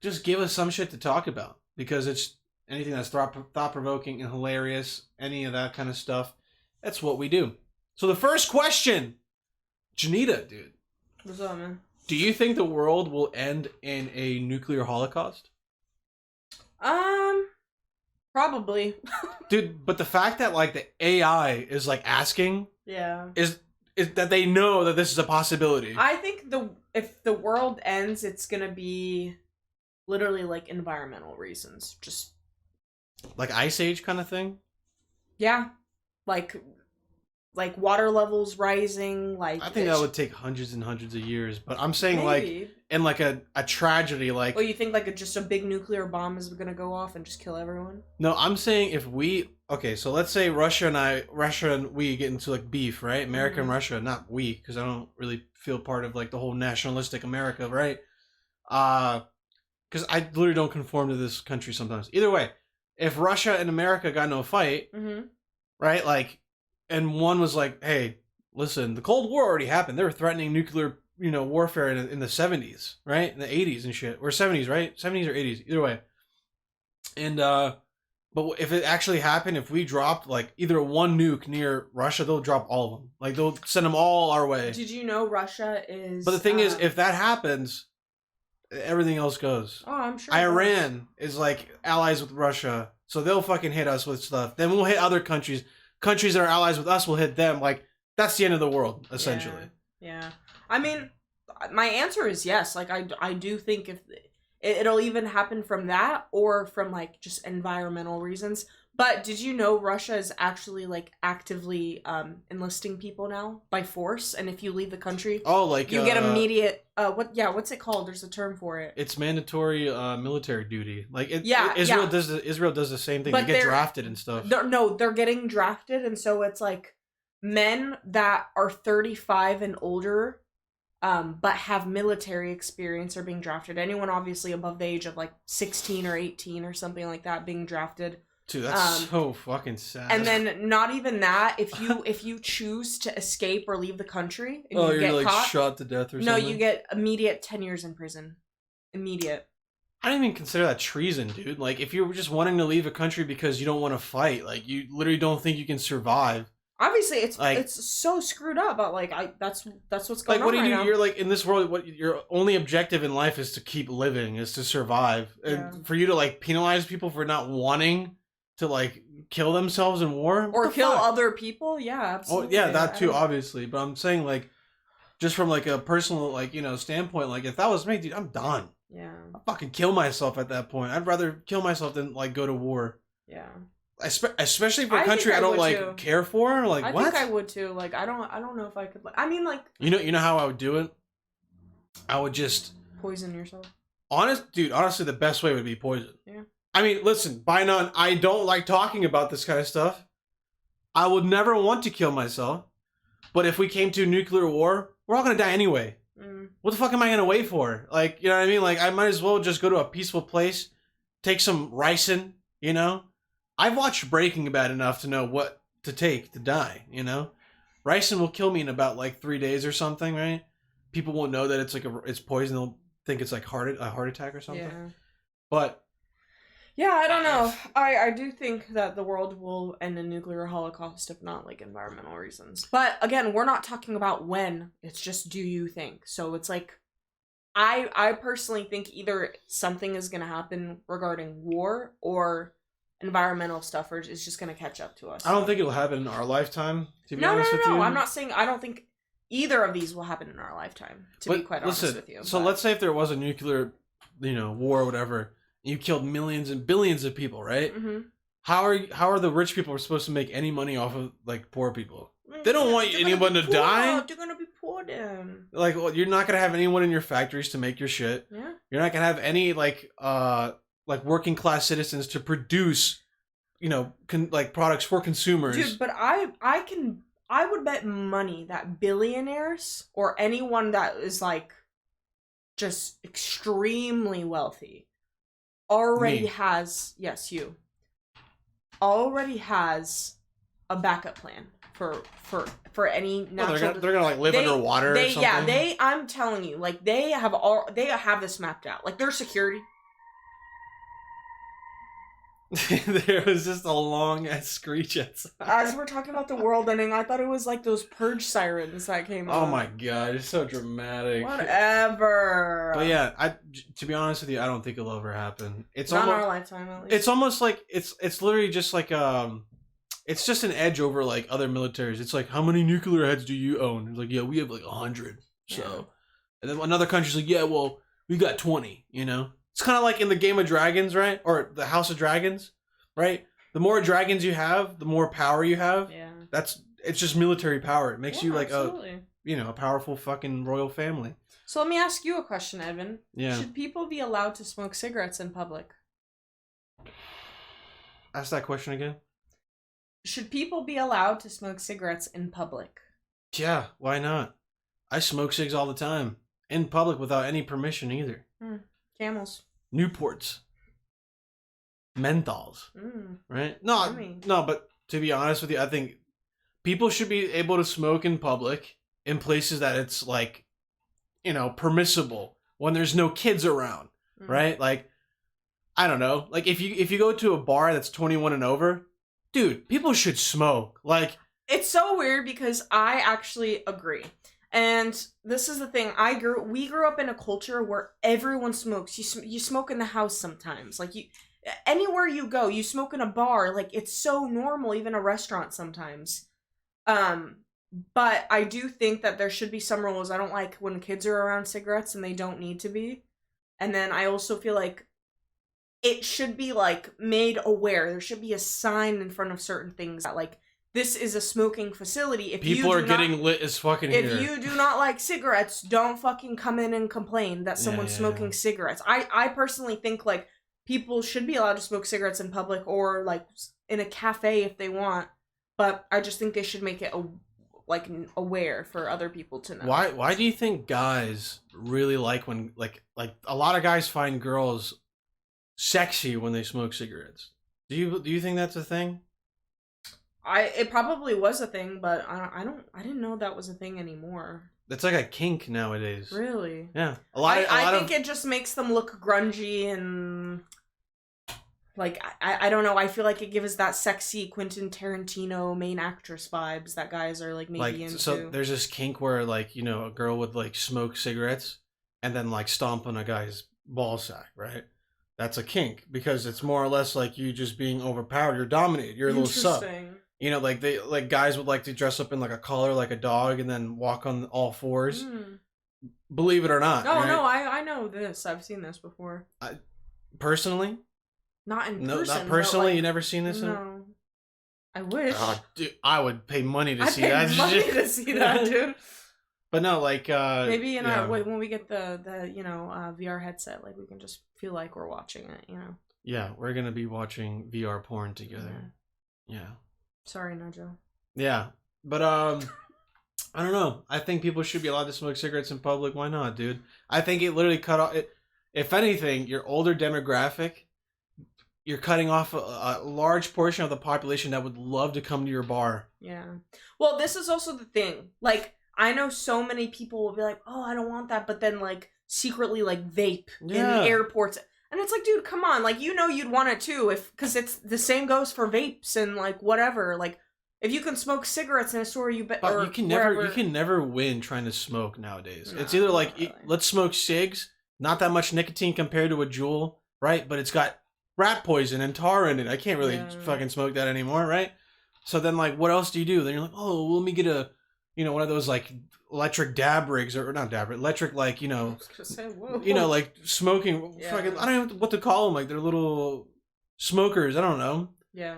just give us some shit to talk about, because it's anything that's thought-provoking and hilarious, any of that kind of stuff. That's what we do. So the first question, Janita, dude. What's up, man? Do you think the world will end in a nuclear holocaust? Probably. Dude, but the fact that like the AI is like asking, yeah, is that they know that this is a possibility. I think if the world ends, it's gonna be literally like environmental reasons, just like Ice Age kind of thing. Yeah, like water levels rising. Like I think that would take hundreds and hundreds of years, but I'm saying maybe. like in like a tragedy, like. Oh, you think like just a big nuclear bomb is gonna go off and just kill everyone? No, I'm saying if we so let's say Russia and we get into like beef, right? America and Russia, not we, because I don't really feel part of like the whole nationalistic America, right? Because I literally don't conform to this country sometimes. Either way, if Russia and America got into a fight, right? Like, and one was like, "Hey, listen, the Cold War already happened. They were threatening nuclear, warfare in the 70s, right? In the 80s and shit, or 70s, right? 70s or 80s, either way." And but if it actually happened, if we dropped like either one nuke near Russia, they'll drop all of them. Like they'll send them all our way. Did you know Russia is? But the thing is, if that happens, everything else goes. Oh, I'm sure. Iran is like allies with Russia, so they'll fucking hit us with stuff. Then we'll hit other countries. Countries that are allies with us will hit them. Like that's the end of the world, essentially. Yeah. I mean, my answer is yes. Like I do think if it'll even happen from that or from like just environmental reasons. But did you know Russia is actually like actively enlisting people now by force, and if you leave the country, you get immediate what's it called? There's a term for it. It's mandatory military duty. Like Israel does the same thing. But they get drafted and stuff. They're getting drafted, and so it's like men that are 35 and older but have military experience are being drafted. Anyone obviously above the age of like 16 or 18 or something like that being drafted. Dude, that's so fucking sad. And then not even that, if you choose to escape or leave the country and you you're get like caught, shot to death or something? No, you get immediate 10 years in prison. Immediate. I don't even consider that treason, dude. Like, if you're just wanting to leave a country because you don't want to fight, like, you literally don't think you can survive. Obviously, it's so screwed up, but like that's what's going on. Like, what do you do? Now. You're like in this world. What your only objective in life is to keep living, is to survive. Yeah. And for you to like penalize people for not wanting to like kill themselves in war or kill other people, yeah, absolutely. Oh yeah, that too, obviously. But I'm saying like, just from like a personal like standpoint, like if that was me, dude, I'm done. Yeah, I'd fucking kill myself at that point. I'd rather kill myself than like go to war. Yeah. Especially for a country I don't like care for. Like I what? think I would too. Like I don't know if I could. I mean, like you know how I would do it. I would just poison yourself. Honestly, the best way would be poison. Yeah. I mean, listen, by none, I don't like talking about this kind of stuff. I would never want to kill myself. But if we came to nuclear war, we're all gonna die anyway. What the fuck am I gonna wait for? Like, you know what I mean? Like, I might as well just go to a peaceful place, take some ricin, I've watched Breaking Bad enough to know what to take to die, Ricin will kill me in about like 3 days or something, right? People won't know that it's like it's poison. They'll think it's like a heart attack or something. Yeah. But yeah, I don't know. I do think that the world will end in nuclear holocaust if not like environmental reasons. But again, we're not talking about when. It's just do you think. So it's like I personally think either something is going to happen regarding war or environmental stuff is just going to catch up to us. I don't think it'll happen in our lifetime, to be honest with you. No. I'm not saying I don't think either of these will happen in our lifetime, to be quite honest with you. So let's say if there was a nuclear, war or whatever, you killed millions and billions of people, right? Mm-hmm. How are the rich people supposed to make any money off of like poor people? They don't want anyone to die. They're gonna be poor them. Like, well, you're not gonna have anyone in your factories to make your shit. Yeah. You're not gonna have any like working class citizens to produce, you know, like products for consumers. Dude, but I would bet money that billionaires or anyone that is like just extremely wealthy already has a backup plan for any natural. They're gonna like live underwater or something. Yeah, I'm telling you, like they have this mapped out. Like their security. There was just a long ass screech outside. As we're talking about the world ending, I thought it was like those purge sirens that came Oh on. my god, it's so dramatic. Whatever. But yeah, to be honest with you, I don't think it'll ever happen. It's not almost, in our lifetime, at least. It's almost like it's literally just like it's just an edge over like other militaries. It's like, how many nuclear heads do you own? It's like, yeah, we have like 100. So, Yeah. And then another country's like, yeah, well, we got 20. You know, it's kind of like in the Game of Dragons, right? Or the House of Dragons, right? The more dragons you have, the more power you have. Yeah. It's just military power. It makes you like absolutely. a powerful fucking royal family. So let me ask you a question, Edvin. Yeah. Should people be allowed to smoke cigarettes in public? Ask that question again. Should people be allowed to smoke cigarettes in public? Yeah, why not? I smoke cigs all the time. In public without any permission either. Camels. Newports. Menthols. Right? Yummy. No, but to be honest with you, I think people should be able to smoke in public in places that it's like, you know, permissible when there's no kids around. Right? Like, I don't know. Like if you go to a bar that's 21 and over, dude, people should smoke. Like, it's so weird because I actually agree. And this is the thing. We grew up in a culture where everyone smokes. You smoke in the house sometimes. Like anywhere you go, you smoke in a bar. Like it's so normal, even a restaurant sometimes. But I do think that there should be some rules. I don't like when kids are around cigarettes and they don't need to be. And then I also feel like it should be like made aware. There should be a sign in front of certain things that like, this is a smoking facility. If people are getting lit as fucking here. If you do not like cigarettes, don't fucking come in and complain that someone's smoking cigarettes. I personally think like people should be allowed to smoke cigarettes in public or like in a cafe if they want. But I just think they should make it aware for other people to know. Why do you think guys really like when like a lot of guys find girls sexy when they smoke cigarettes? Do you think that's a thing? It probably was a thing, but I didn't know that was a thing anymore. It's like a kink nowadays. Really? Yeah. I think it just makes them look grungy and like I don't know. I feel like it gives that sexy Quentin Tarantino main actress vibes that guys are like maybe into. So there's this kink where like, you know, a girl would like smoke cigarettes and then like stomp on a guy's ball sack, right? That's a kink because it's more or less like you just being overpowered. You're dominated. You're a little sub. You know, like guys would like to dress up in like a collar like a dog and then walk on all fours. Believe it or not. No, right? no, I know this. I've seen this before. Personally? Not in person. No, not personally. Like, you never seen this? No. I wish. Oh, dude, I would pay money to see that. I'd pay money to see that, dude. But no, like maybe when we get the VR headset, like we can just feel like we're watching it, you know. Yeah, we're gonna be watching VR porn together. Yeah. Sorry, Najo. Yeah, but I don't know. I think people should be allowed to smoke cigarettes in public. Why not, dude? I think it literally cut off. If anything, your older demographic, you're cutting off a large portion of the population that would love to come to your bar. Yeah. Well, this is also the thing. Like, I know so many people will be like, "Oh, I don't want that," but then like secretly like vape in airports. And it's like, dude, come on. Like, you know you'd want it too, because it's the same goes for vapes and like whatever. Like, if you can smoke cigarettes in a store, you bet. But you can never win trying to smoke nowadays. No, it's either like really. Let's smoke cigs, not that much nicotine compared to a Juul, right? But it's got rat poison and tar in it. I can't really fucking smoke that anymore, right? So then, like, what else do you do? Then you're like, oh, well, let me get a, one of those like electric dab rigs or not dab rig, electric like like smoking fucking. I don't know what to call them. Like they're little smokers. I don't know. Yeah.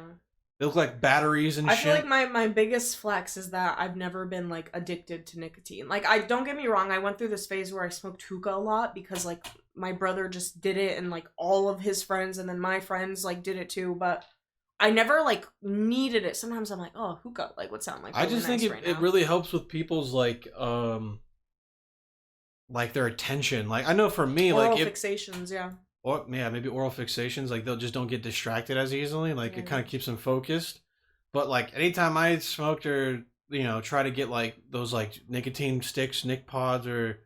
They look like batteries and I shit. feel like my biggest flex is that I've never been like addicted to nicotine. Like, I don't get me wrong, I went through this phase where I smoked hookah a lot because like my brother just did it and like all of his friends and then my friends like did it too, but I never like needed it. Sometimes I'm like, oh, hookah, like what sound like? I just think it really helps with people's like their attention. Like I know for me, oral like fixations, yeah. Or yeah, maybe oral fixations. Like they'll just don't get distracted as easily. Like it kind of keeps them focused. But like anytime I smoked or try to get like those like nicotine sticks, Nick pods or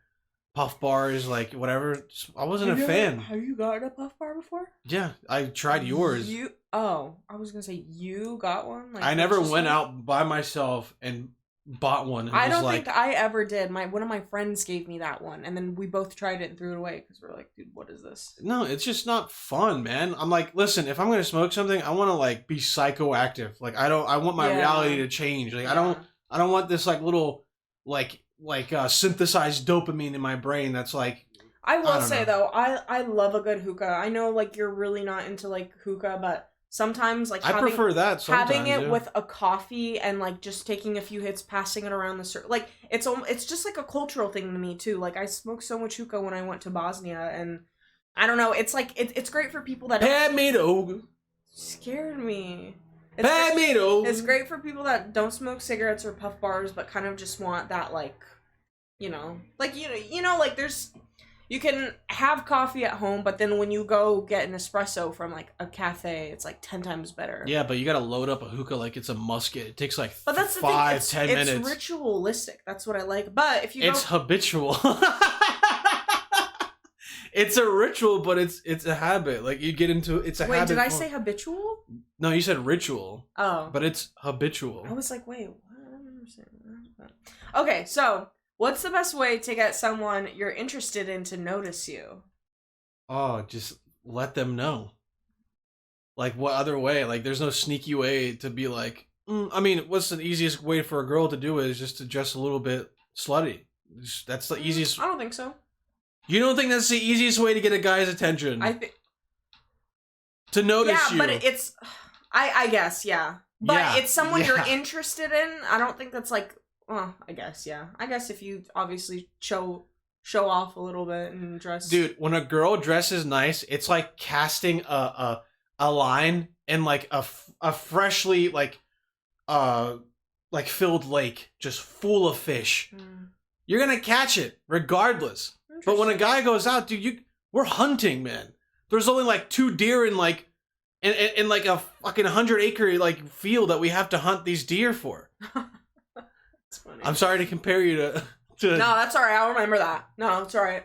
puff bars, like whatever, I wasn't a fan. Have you gotten a puff bar before? Yeah, I tried yours. I was gonna say you got one. Like, I never went out by myself and bought one. And I don't think I ever did. One of my friends gave me that one, and then we both tried it and threw it away because we're like, dude, what is this? No, it's just not fun, man. I'm like, listen, if I'm gonna smoke something, I want to like be psychoactive. Like I want my reality to change. Like I don't want this like little like synthesized dopamine in my brain that's like. I will say though, I love a good hookah. I know like you're really not into like hookah, but sometimes like I prefer that. Sometimes, having it with a coffee and like just taking a few hits, passing it around the circle, like it's just like a cultural thing to me too. Like I smoked so much hookah when I went to Bosnia, and I don't know. It's like it's great for people that scared me. It's great for people that don't smoke cigarettes or puff bars, but kind of just want that like like there's. You can have coffee at home, but then when you go get an espresso from like a cafe, it's like 10 times better. Yeah, but you gotta load up a hookah like it's a musket. It takes like but that's the 10 minutes. It's ritualistic. That's what I like. But if you it's habitual. It's a ritual, but it's a habit. Like you get into it's a habit. Wait, did I say habitual? No, you said ritual. Oh. But it's habitual. I was like, wait, what? I don't understand. Okay, so what's the best way to get someone you're interested in to notice you? Oh, just let them know. Like, what other way? Like, there's no sneaky way to be like, I mean, what's the easiest way for a girl to do it is just to dress a little bit slutty. That's the easiest. I don't think so. You don't think that's the easiest way to get a guy's attention? I think. To notice you. Yeah, but it's. I guess, yeah. But it's someone you're interested in. I don't think that's like. Well, I guess, yeah. I guess if you obviously show off a little bit and dress. Dude, when a girl dresses nice, it's like casting a line in like a freshly like filled lake, just full of fish. You're gonna catch it regardless. But when a guy goes out, dude, we're hunting, man. There's only like 2 deer in like in like a fucking 100-acre like field that we have to hunt these deer for. Funny. I'm sorry to compare you to. No, that's alright. I'll remember that. No, it's alright.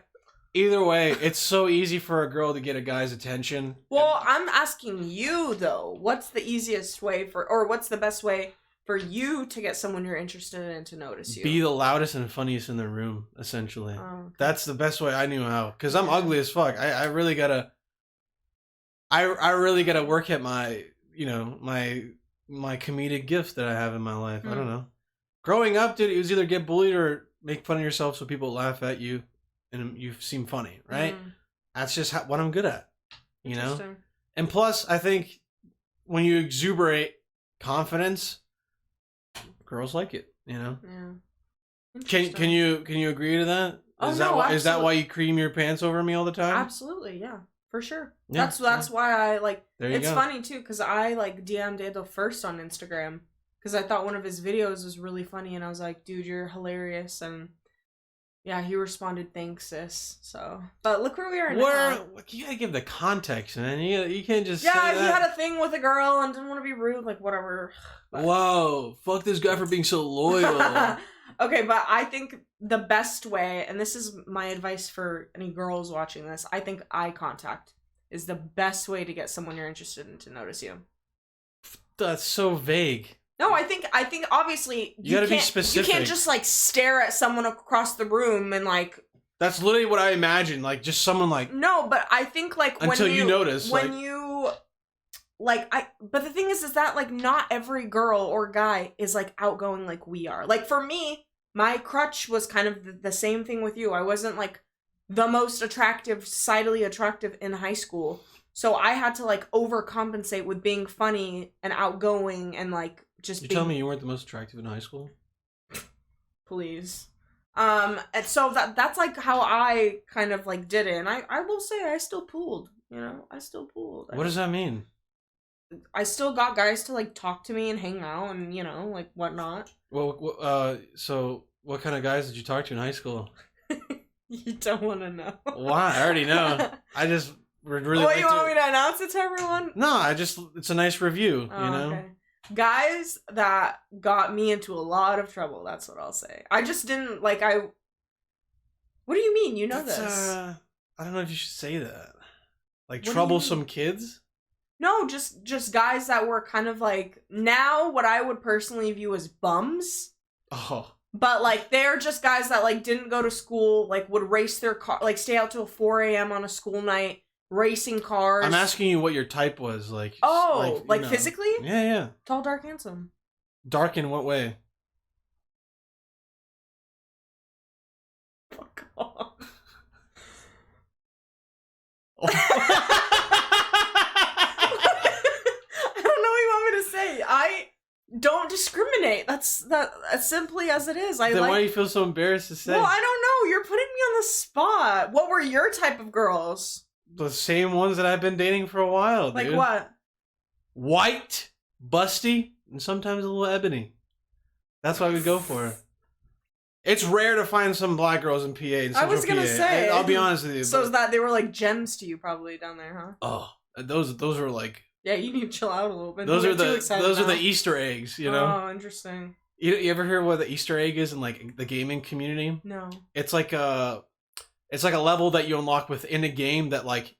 Either way, it's so easy for a girl to get a guy's attention. Well, I'm asking you though. What's the easiest way or what's the best way for you to get someone you're interested in to notice you? Be the loudest and funniest in the room, essentially. Oh, okay. That's the best way I knew how. Because I'm ugly as fuck. I really gotta. I really gotta work at my my comedic gift that I have in my life. I don't know. Growing up, dude, it was either get bullied or make fun of yourself so people laugh at you and you seem funny, right? That's just what I'm good at, you know? And plus, I think when you exuberate confidence, girls like it, you know? Yeah. Can you agree to that? Is that why you cream your pants over me all the time? Absolutely, yeah. For sure. Yeah, that's why I like it's funny too, because I like DM'd Ado first on Instagram. Because I thought one of his videos was really funny, and I was like, dude, you're hilarious. And yeah, he responded, thanks, sis. So, but look where we are now. You gotta give the context, man. You can't just say he that. had a thing with a girl and didn't want to be rude, like whatever. But... Whoa, fuck this guy for being so loyal. Okay, but I think the best way, and this is my advice for any girls watching this, I think eye contact is the best way to get someone you're interested in to notice you. That's so vague. No, I think obviously you gotta be specific. You can't just like stare at someone across the room and like. That's literally what I imagine. Like just someone like. No, but I think like until you notice when you like But the thing is that like not every girl or guy is like outgoing like we are. Like for me, my crutch was kind of the same thing with you. I wasn't like the most attractive, societally attractive in high school. So I had to like overcompensate with being funny and outgoing and like just. You tell me you weren't the most attractive in high school? Please. And so that's like how I kind of like did it, and I will say I still pooled. You know, I still pooled. What does that mean? I still got guys to like talk to me and hang out and you know like whatnot. Well, so what kind of guys did you talk to in high school? You don't want to know. Why? I already know. I just really. What, you want me to announce it to everyone? No, it's a nice review. You know. Okay. Guys that got me into a lot of trouble. That's what I'll say. I just didn't like. What do you mean? You know this? I don't know if you should say that. Like What troublesome kids. No, just guys that were kind of like now what I would personally view as bums. Oh. But like they're just guys that like didn't go to school, like would race their car, like stay out till 4 a.m. on a school night, racing cars. I'm asking you what your type was, like. Oh, like you know. physically? Yeah. Tall, dark, handsome. Dark in what way? Fuck off. I don't know what you want me to say. I don't discriminate. That's as simply as it is. Then why do you feel so embarrassed to say? Well, I don't know. You're putting me on the spot. What were your type of girls? The same ones that I've been dating for a while, Like dude. what? White, busty, and sometimes a little ebony. That's why we go for it. It's rare to find some black girls in PA. In I was gonna PA. say. I'll be honest with you. So is that they were like gems to you probably down there, huh? Oh, those are like. Yeah, you need to chill out a little bit. Those Don't are get too the excited now. Easter eggs, you know. Oh, interesting. You ever hear what the Easter egg is in like the gaming community? No. It's like a level that you unlock within a game that like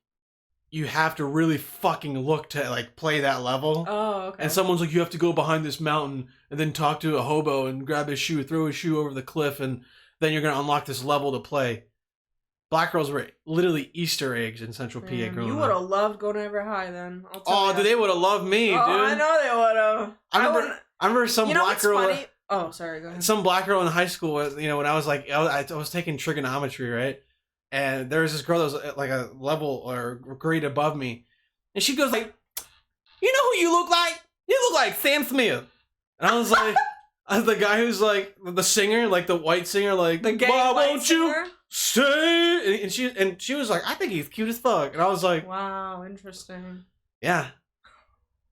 you have to really fucking look to like play that level. Oh, okay. And someone's like, you have to go behind this mountain and then talk to a hobo and grab his shoe, throw his shoe over the cliff, and then you're gonna unlock this level to play. Black girls were literally Easter eggs in Central PA growing up. You would have loved going to Ever High then. Oh, dude, they would have loved me, dude. I know they would have. I remember some black girl. Funny? Oh, sorry, go ahead. Some black girl in high school, you know, when I was like, I was taking trigonometry, right? And there was this girl that was like a level or grade above me. And she goes like, you know who you look like? You look like Sam Smith. And I was like, the guy who's like the singer, like the white singer, like, the gay why white won't singer? you stay? And she was like, I think he's cute as fuck. And I was like, wow, interesting. Yeah.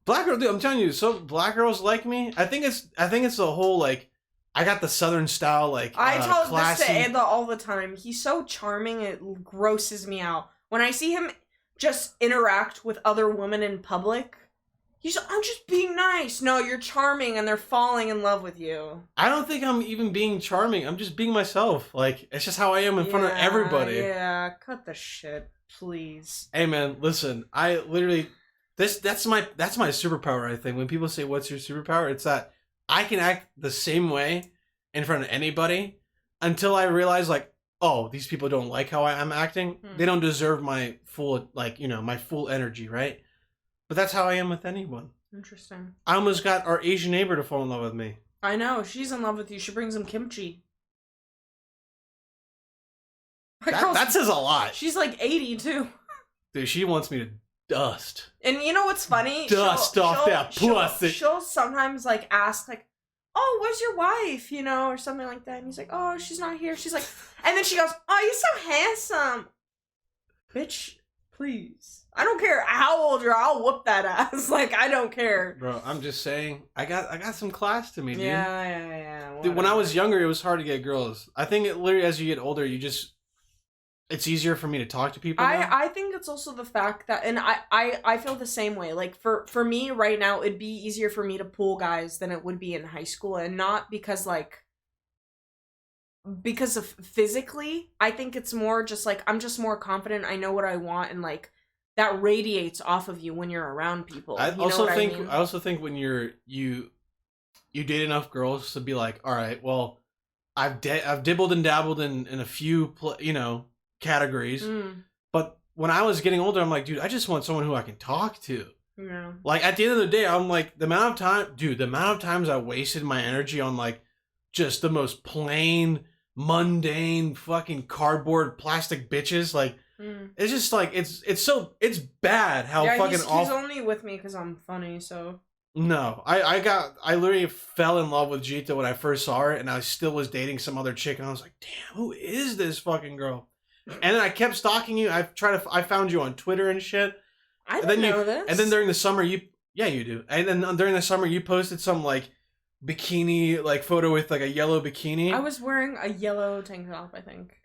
Black girl, dude, I'm telling you, so black girls like me. I think it's the whole like, I got the Southern style like. I tell classy. this to Anda all the time. He's so charming, it grosses me out when I see him just interact with other women in public. I'm just being nice. No, you're charming, and they're falling in love with you. I don't think I'm even being charming. I'm just being myself. Like, it's just how I am in front of everybody. Yeah, cut the shit, please. Hey man, listen. I literally that's my superpower, I think. When people say what's your superpower, it's that I can act the same way in front of anybody until I realize like, oh, these people don't like how I'm acting. They don't deserve my full my full energy, right? But that's how I am with anyone. Interesting. I almost got our Asian neighbor to fall in love with me. I know. She's in love with you. She brings him kimchi. That says a lot. She's like 80 too. Dude, she wants me to dust. And you know what's funny? Dust off that pussy. She'll sometimes like ask like, oh, where's your wife? You know, or something like that. And he's like, oh, she's not here. She's like, and then she goes, oh, you're so handsome. Bitch, please. I don't care how old you are. I'll whoop that ass. Like, I don't care. Bro, I'm just saying, I got some class to me, dude. Yeah. Dude, when I was younger, it was hard to get girls. I think literally as you get older, it's easier for me to talk to people now. I think it's also the fact that, and I feel the same way. Like, for me right now, it'd be easier for me to pull guys than it would be in high school. And not because of physically. I think it's more just like, I'm just more confident. I know what I want, and like, that radiates off of you when you're around people. I also think when you date enough girls to be like, all right, well, I've dibbled and dabbled in a few categories, but when I was getting older, I'm like, dude, I just want someone who I can talk to. Yeah. Like at the end of the day, I'm like, the amount of times I wasted my energy on like just the most plain, mundane fucking cardboard plastic bitches. Like, it's just like, it's bad how fucking he's awful. He's only with me because I'm funny, so. No, I literally fell in love with Jita when I first saw her, and I still was dating some other chick, and I was like, damn, who is this fucking girl? And then I kept stalking you. I found you on Twitter and shit. I didn't know this. And then during the summer, you do. And then during the summer, you posted some like bikini like photo with like a yellow bikini. I was wearing a yellow tank top, I think.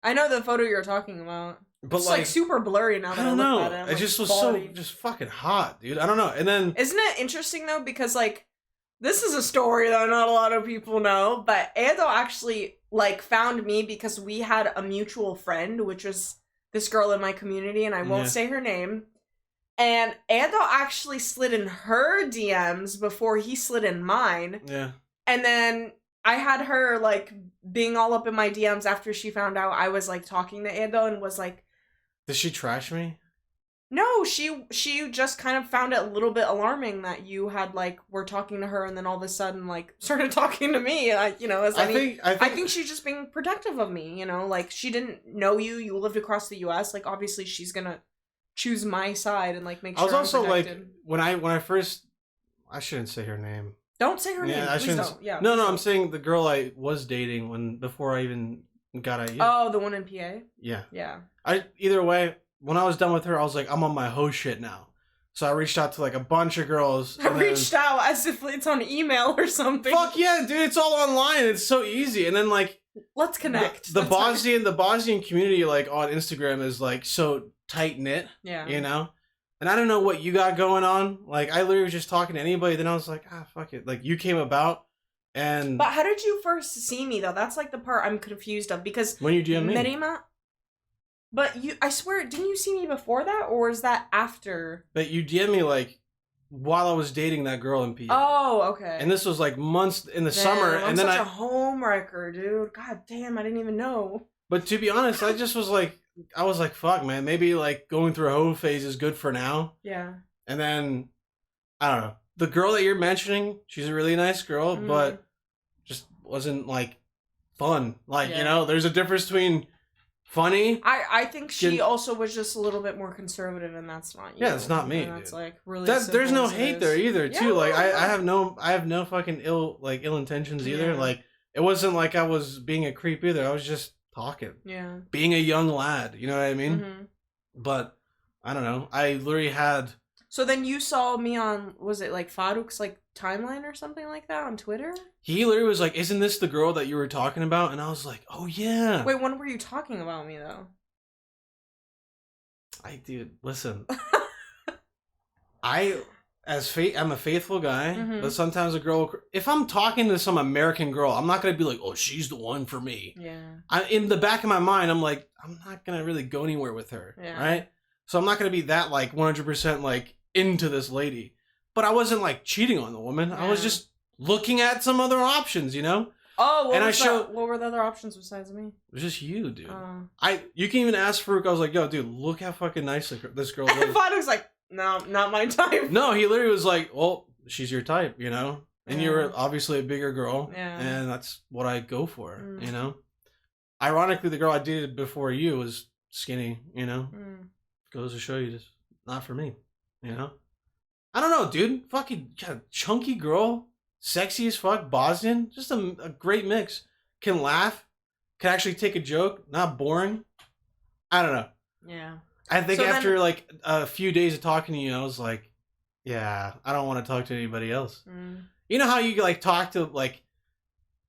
I know the photo you're talking about. But it's like super blurry now that I look at it. It just was so just fucking hot, dude. I don't know. And then isn't it interesting though, because like this is a story that not a lot of people know, but Edo actually like found me because we had a mutual friend, which was this girl in my community, and I won't say her name. And Edo actually slid in her DMs before he slid in mine. Yeah. And then I had her like being all up in my DMs after she found out I was like talking to Edo and was like, did she trash me? No, she just kind of found it a little bit alarming that you had like were talking to her and then all of a sudden like started talking to me. I think she's just being protective of me. You know, like she didn't know you. You lived across the U.S. Like obviously she's gonna choose my side and like make sure. I was also like when I first, I shouldn't say her name. Don't say her name. Please don't. Yeah. No, I'm saying the girl I was dating before I even got at you. Oh, the one in PA. Yeah. Yeah. Either way, when I was done with her, I was like, I'm on my hoe shit now. So I reached out to like a bunch of girls. I reached out as if it's on email or something. Fuck yeah, dude! It's all online. It's so easy. And then like, let's connect. The Bosnian community like on Instagram is like so tight knit. Yeah. You know. And I don't know what you got going on. Like I literally was just talking to anybody. Then I was like, fuck it. Like you came about. And but how did you first see me though? That's like the part I'm confused of because when you DM me, Merima. But I swear, didn't you see me before that, or is that after? But you DM me like while I was dating that girl in PA. Oh, okay. And this was like months in the summer, and then such a homewrecker, dude. God damn, I didn't even know. But to be honest, I just was like, fuck, man, maybe like going through a hoe phase is good for now. Yeah. And then I don't know. The girl that you're mentioning, she's a really nice girl, but just wasn't like fun. Like, you know, there's a difference between funny. I think she also was just a little bit more conservative, and that's not you. Yeah, it's not me. That's like really. There's no hate there either, too. Like I have no fucking ill intentions either. Like it wasn't like I was being a creep either. I was just talking. Yeah. Being a young lad, you know what I mean? Mm-hmm. But I don't know. I literally had. So then you saw me on, was it like Farouk's like timeline or something like that on Twitter? He literally was like, isn't this the girl that you were talking about? And I was like, oh yeah. Wait, when were you talking about me though? Dude, listen. I'm a faithful guy, but sometimes a girl, if I'm talking to some American girl, I'm not going to be like, oh, she's the one for me. Yeah. In the back of my mind, I'm like, I'm not going to really go anywhere with her. Yeah. Right? So I'm not going to be that like 100% like into this lady, but I wasn't like cheating on the woman. I was just looking at some other options, you know. Oh, what were the other options besides me? It was just you, dude. You can even ask Farouk. I was like, yo, dude, look how fucking nice this girl is. Farouk's like, no, not my type. No, he literally was like, well, she's your type, you know, and you were obviously a bigger girl, and that's what I go for, you know. Ironically, the girl I dated before you was skinny, you know. Goes to show you, just not for me. You know? I don't know, dude. Fucking chunky girl. Sexy as fuck. Bosnian. Just a great mix. Can laugh. Can actually take a joke. Not boring. I don't know. Yeah. I think after like a few days of talking to you, I was like, yeah, I don't want to talk to anybody else. You know how you like talk to like,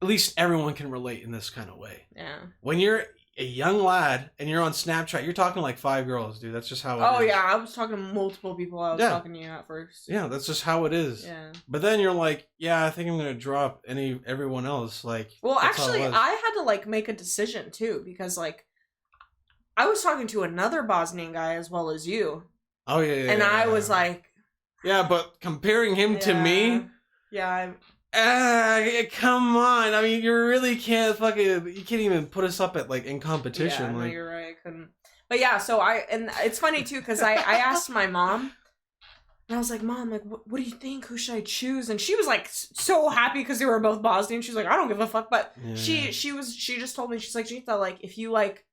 at least everyone can relate in this kind of way. Yeah. When you're a young lad and you're on Snapchat, you're talking to like 5 girls, dude. That's just how it is. Oh yeah, I was talking to multiple people. I was talking to you at first. Yeah, that's just how it is. Yeah. But then you're like, yeah, I think I'm gonna drop everyone else. Like, well, actually, I had to like make a decision too because like I was talking to another Bosnian guy as well as you. Oh yeah. And I was like, yeah, but comparing him to me, yeah. Come on. I mean, you really can't you can't even put us up at like in competition. Yeah, like, no, you're right. I couldn't. But yeah, so and it's funny too because I asked my mom And I was like, Mom, like, what do you think? Who should I choose? And she was like so happy because they were both Bosnian. She's like, I don't give a fuck. But she just told me, she's like, Janita, like, if you like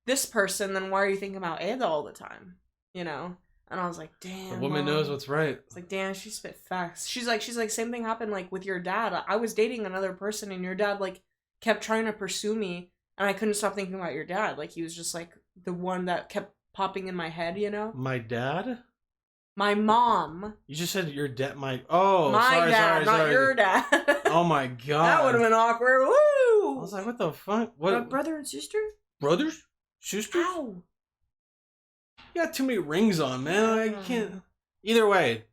this person, then why are you thinking about Ada all the time? You know? And I was like, damn. A woman knows what's right. It's like, damn, she spit facts. She's like, same thing happened like with your dad. I was dating another person and your dad like kept trying to pursue me and I couldn't stop thinking about your dad. Like he was just like the one that kept popping in my head, you know? My dad? My mom. You just said your dad, my dad, not your dad. Oh my god. That would have been awkward. Woo! I was like, what the fuck? What? Brother and sister? Brothers? Sisters? Ow. You got too many rings on, man. I can't. Either way,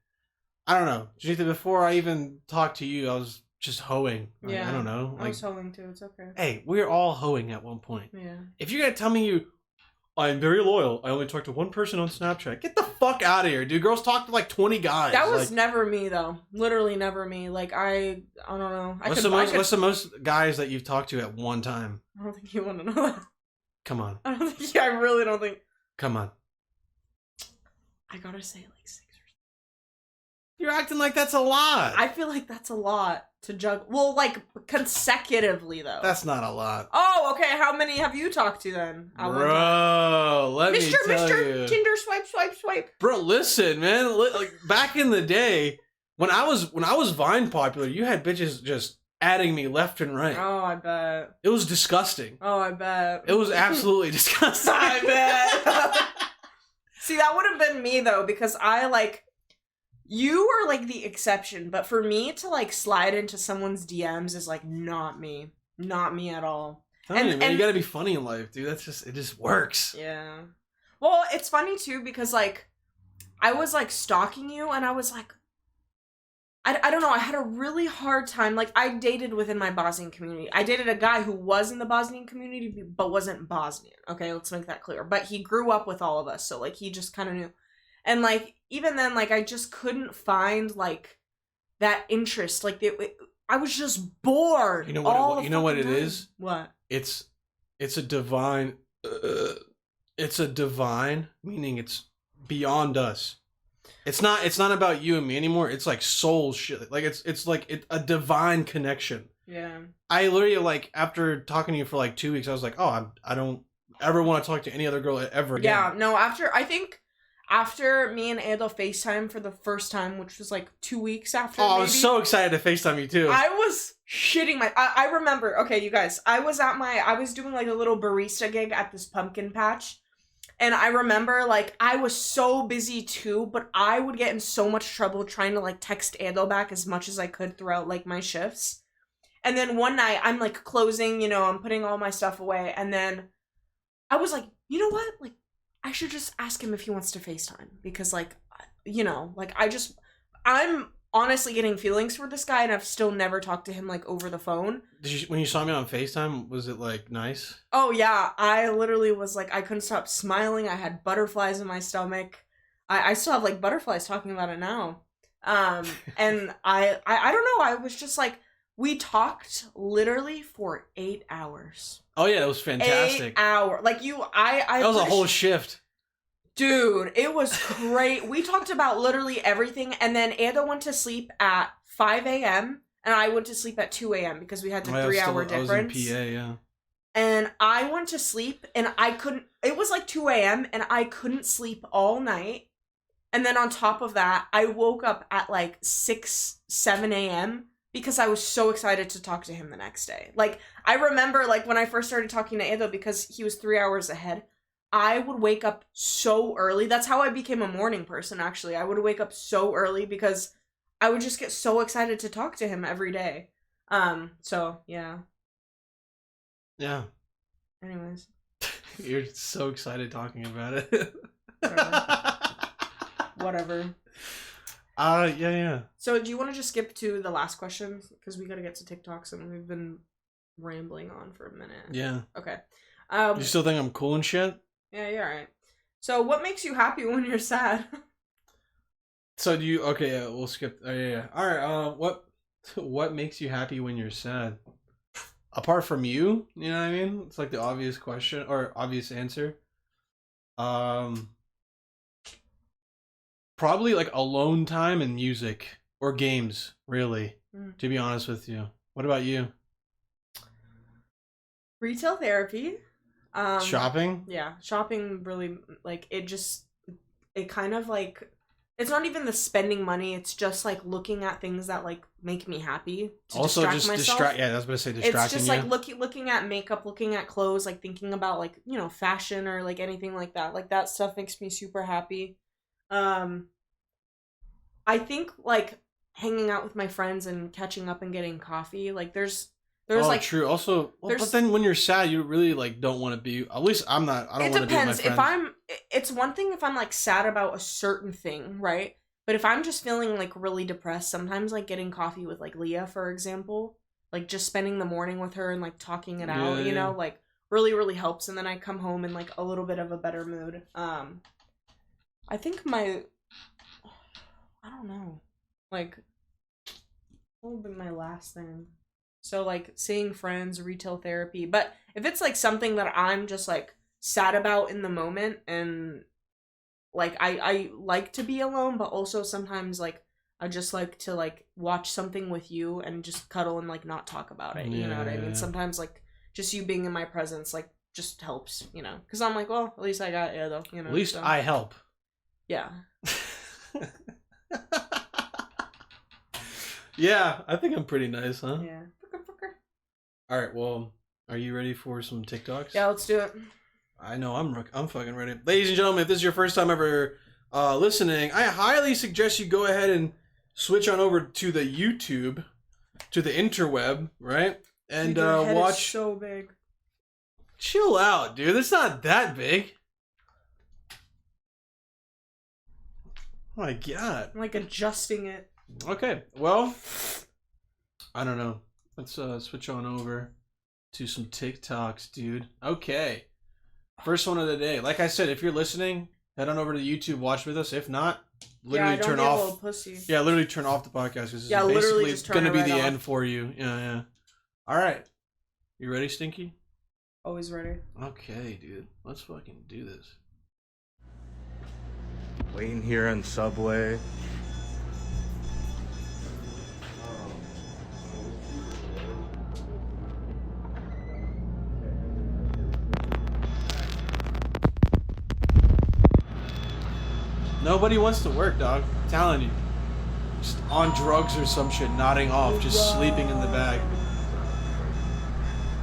I don't know. Janita, before I even talked to you, I was just hoeing. Like, Yeah. I don't know. I was hoeing too. It's okay. Hey, we're all hoeing at one point. Yeah. If you're gonna tell me I'm very loyal, I only talk to one person on Snapchat, get the fuck out of here, dude. Girls talk to like 20 guys. That was never me though. Literally never me. Like I don't know. What's the most guys that you've talked to at one time? I don't think you want to know that. Come on. I don't think. Yeah, I really don't think. Come on. I gotta say like 6 or 7. You're acting like that's a lot. I feel like that's a lot to juggle. Well, like consecutively though. That's not a lot. Oh, okay. How many have you talked to then? Bro, let me tell you. Tinder swipe. Bro, listen, man. Like back in the day, when I was Vine popular, you had bitches just adding me left and right. Oh, I bet. It was disgusting. Oh, I bet. It was absolutely disgusting. I bet. See, that would have been me though, because I like. You are like the exception, but for me to like slide into someone's DMs is like not me at all. Man, you gotta be funny in life, dude. It just works. Yeah. Well, it's funny too because like I was like stalking you and I was like, I don't know. I had a really hard time. Like I dated within my Bosnian community. I dated a guy who was in the Bosnian community, but wasn't Bosnian. Okay, let's make that clear. But he grew up with all of us, so like he just kind of knew. And like even then, like I just couldn't find like that interest. Like I was just bored. You know what? You know what it time. is? What? It's a divine. It's a divine, meaning it's beyond us. It's not about you and me anymore. It's like soul shit. Like it's like a divine connection. Yeah. I literally like after talking to you for like 2 weeks, I was like, oh, I don't ever want to talk to any other girl ever again. Yeah. No. After me and Ando FaceTime for the first time, which was like 2 weeks after. Oh, I was so excited to FaceTime you too. I was shitting my. I remember. Okay, you guys. I was doing like a little barista gig at this pumpkin patch. And I remember, like, I was so busy, too, but I would get in so much trouble trying to, like, text Ando back as much as I could throughout, like, my shifts. And then one night, I'm, like, closing, you know, I'm putting all my stuff away, and then I was like, you know what? Like, I should just ask him if he wants to FaceTime. Because, like, you know, like, I'm honestly getting feelings for this guy, and I've still never talked to him, like, over the phone. When you saw me on FaceTime, was it, like, nice? Oh, yeah. I literally was, like, I couldn't stop smiling. I had butterflies in my stomach. I still have, like, butterflies talking about it now. And I don't know. I was just, like, we talked literally for 8 hours. Oh, yeah. It was fantastic. 8 hours. Like, that was a whole shift. Dude, it was great. We talked about literally everything, and then Ando went to sleep at 5 a.m., and I went to sleep at 2 a.m. because we had the 3-hour difference. I was in PA, yeah. And I went to sleep, and I couldn't... It was like 2 a.m., and I couldn't sleep all night. And then on top of that, I woke up at like 6, 7 a.m., because I was so excited to talk to him the next day. Like, I remember, like, when I first started talking to Ando, because he was 3 hours ahead, I would wake up so early. That's how I became a morning person, actually. I would wake up so early because I would just get so excited to talk to him every day. So, yeah. Yeah. Anyways. You're so excited talking about it. Whatever. Yeah. So, do you want to just skip to the last question? Because we got to get to TikToks and we've been rambling on for a minute. Yeah. Okay. You still think I'm cool and shit? Yeah, you're alright. So, what makes you happy when you're sad? So do you? Okay, yeah, we'll skip. Yeah. All right. What makes you happy when you're sad? Apart from you know what I mean? It's like the obvious question or obvious answer. probably like alone time and music or games, really, to be honest with you. What about you? Retail therapy. Shopping? Yeah, shopping really, like, it kind of like, it's not even the spending money, it's just like looking at things that like make me happy to Also distract just myself. yeah, I was gonna say distracting. It's just like looking at makeup, looking at clothes, like thinking about like, you know, fashion or like anything like that. Like that stuff makes me super happy. I think like hanging out with my friends and catching up and getting coffee, like there's like, true. Also, well, but then when you're sad, you really like don't want to be. At least I'm not. I don't want to be with my friends. It's one thing if I'm like sad about a certain thing, right? But if I'm just feeling like really depressed, sometimes like getting coffee with like Leah, for example, like just spending the morning with her and like talking it out, you know, like really, really helps. And then I come home in like a little bit of a better mood. I think I don't know, like, what would be my last thing? So, like, seeing friends, retail therapy. But if it's, like, something that I'm just, like, sad about in the moment and, like, I like to be alone, but also sometimes, like, I just like to, like, watch something with you and just cuddle and, like, not talk about it. You know what I mean? Sometimes, like, just you being in my presence, like, just helps, you know? Because I'm like, well, at least I got you, though, you know? At least I help. Yeah. Yeah, I think I'm pretty nice, huh? Yeah. All right, well, are you ready for some TikToks? Yeah, let's do it. I know, I'm fucking ready. Ladies and gentlemen, if this is your first time ever listening, I highly suggest you go ahead and switch on over to the YouTube, to the interweb, right? And Dude, your head watch. is so big. Chill out, dude. It's not that big. Oh my god. I'm like adjusting it. Okay, well, I don't know. Let's switch on over to some TikToks, dude. Okay. First one of the day. Like I said, if you're listening, head on over to YouTube, watch with us. If not, literally turn off. A little pussy. Yeah, literally turn off the podcast because yeah, this is literally basically just turn gonna it be right the off. end for you. Yeah. All right. You ready, Stinky? Always ready. Okay, dude. Let's fucking do this. Waiting here on Subway. Nobody wants to work, dog. I'm telling you. Just on drugs or some shit, nodding off, just sleeping in the bag.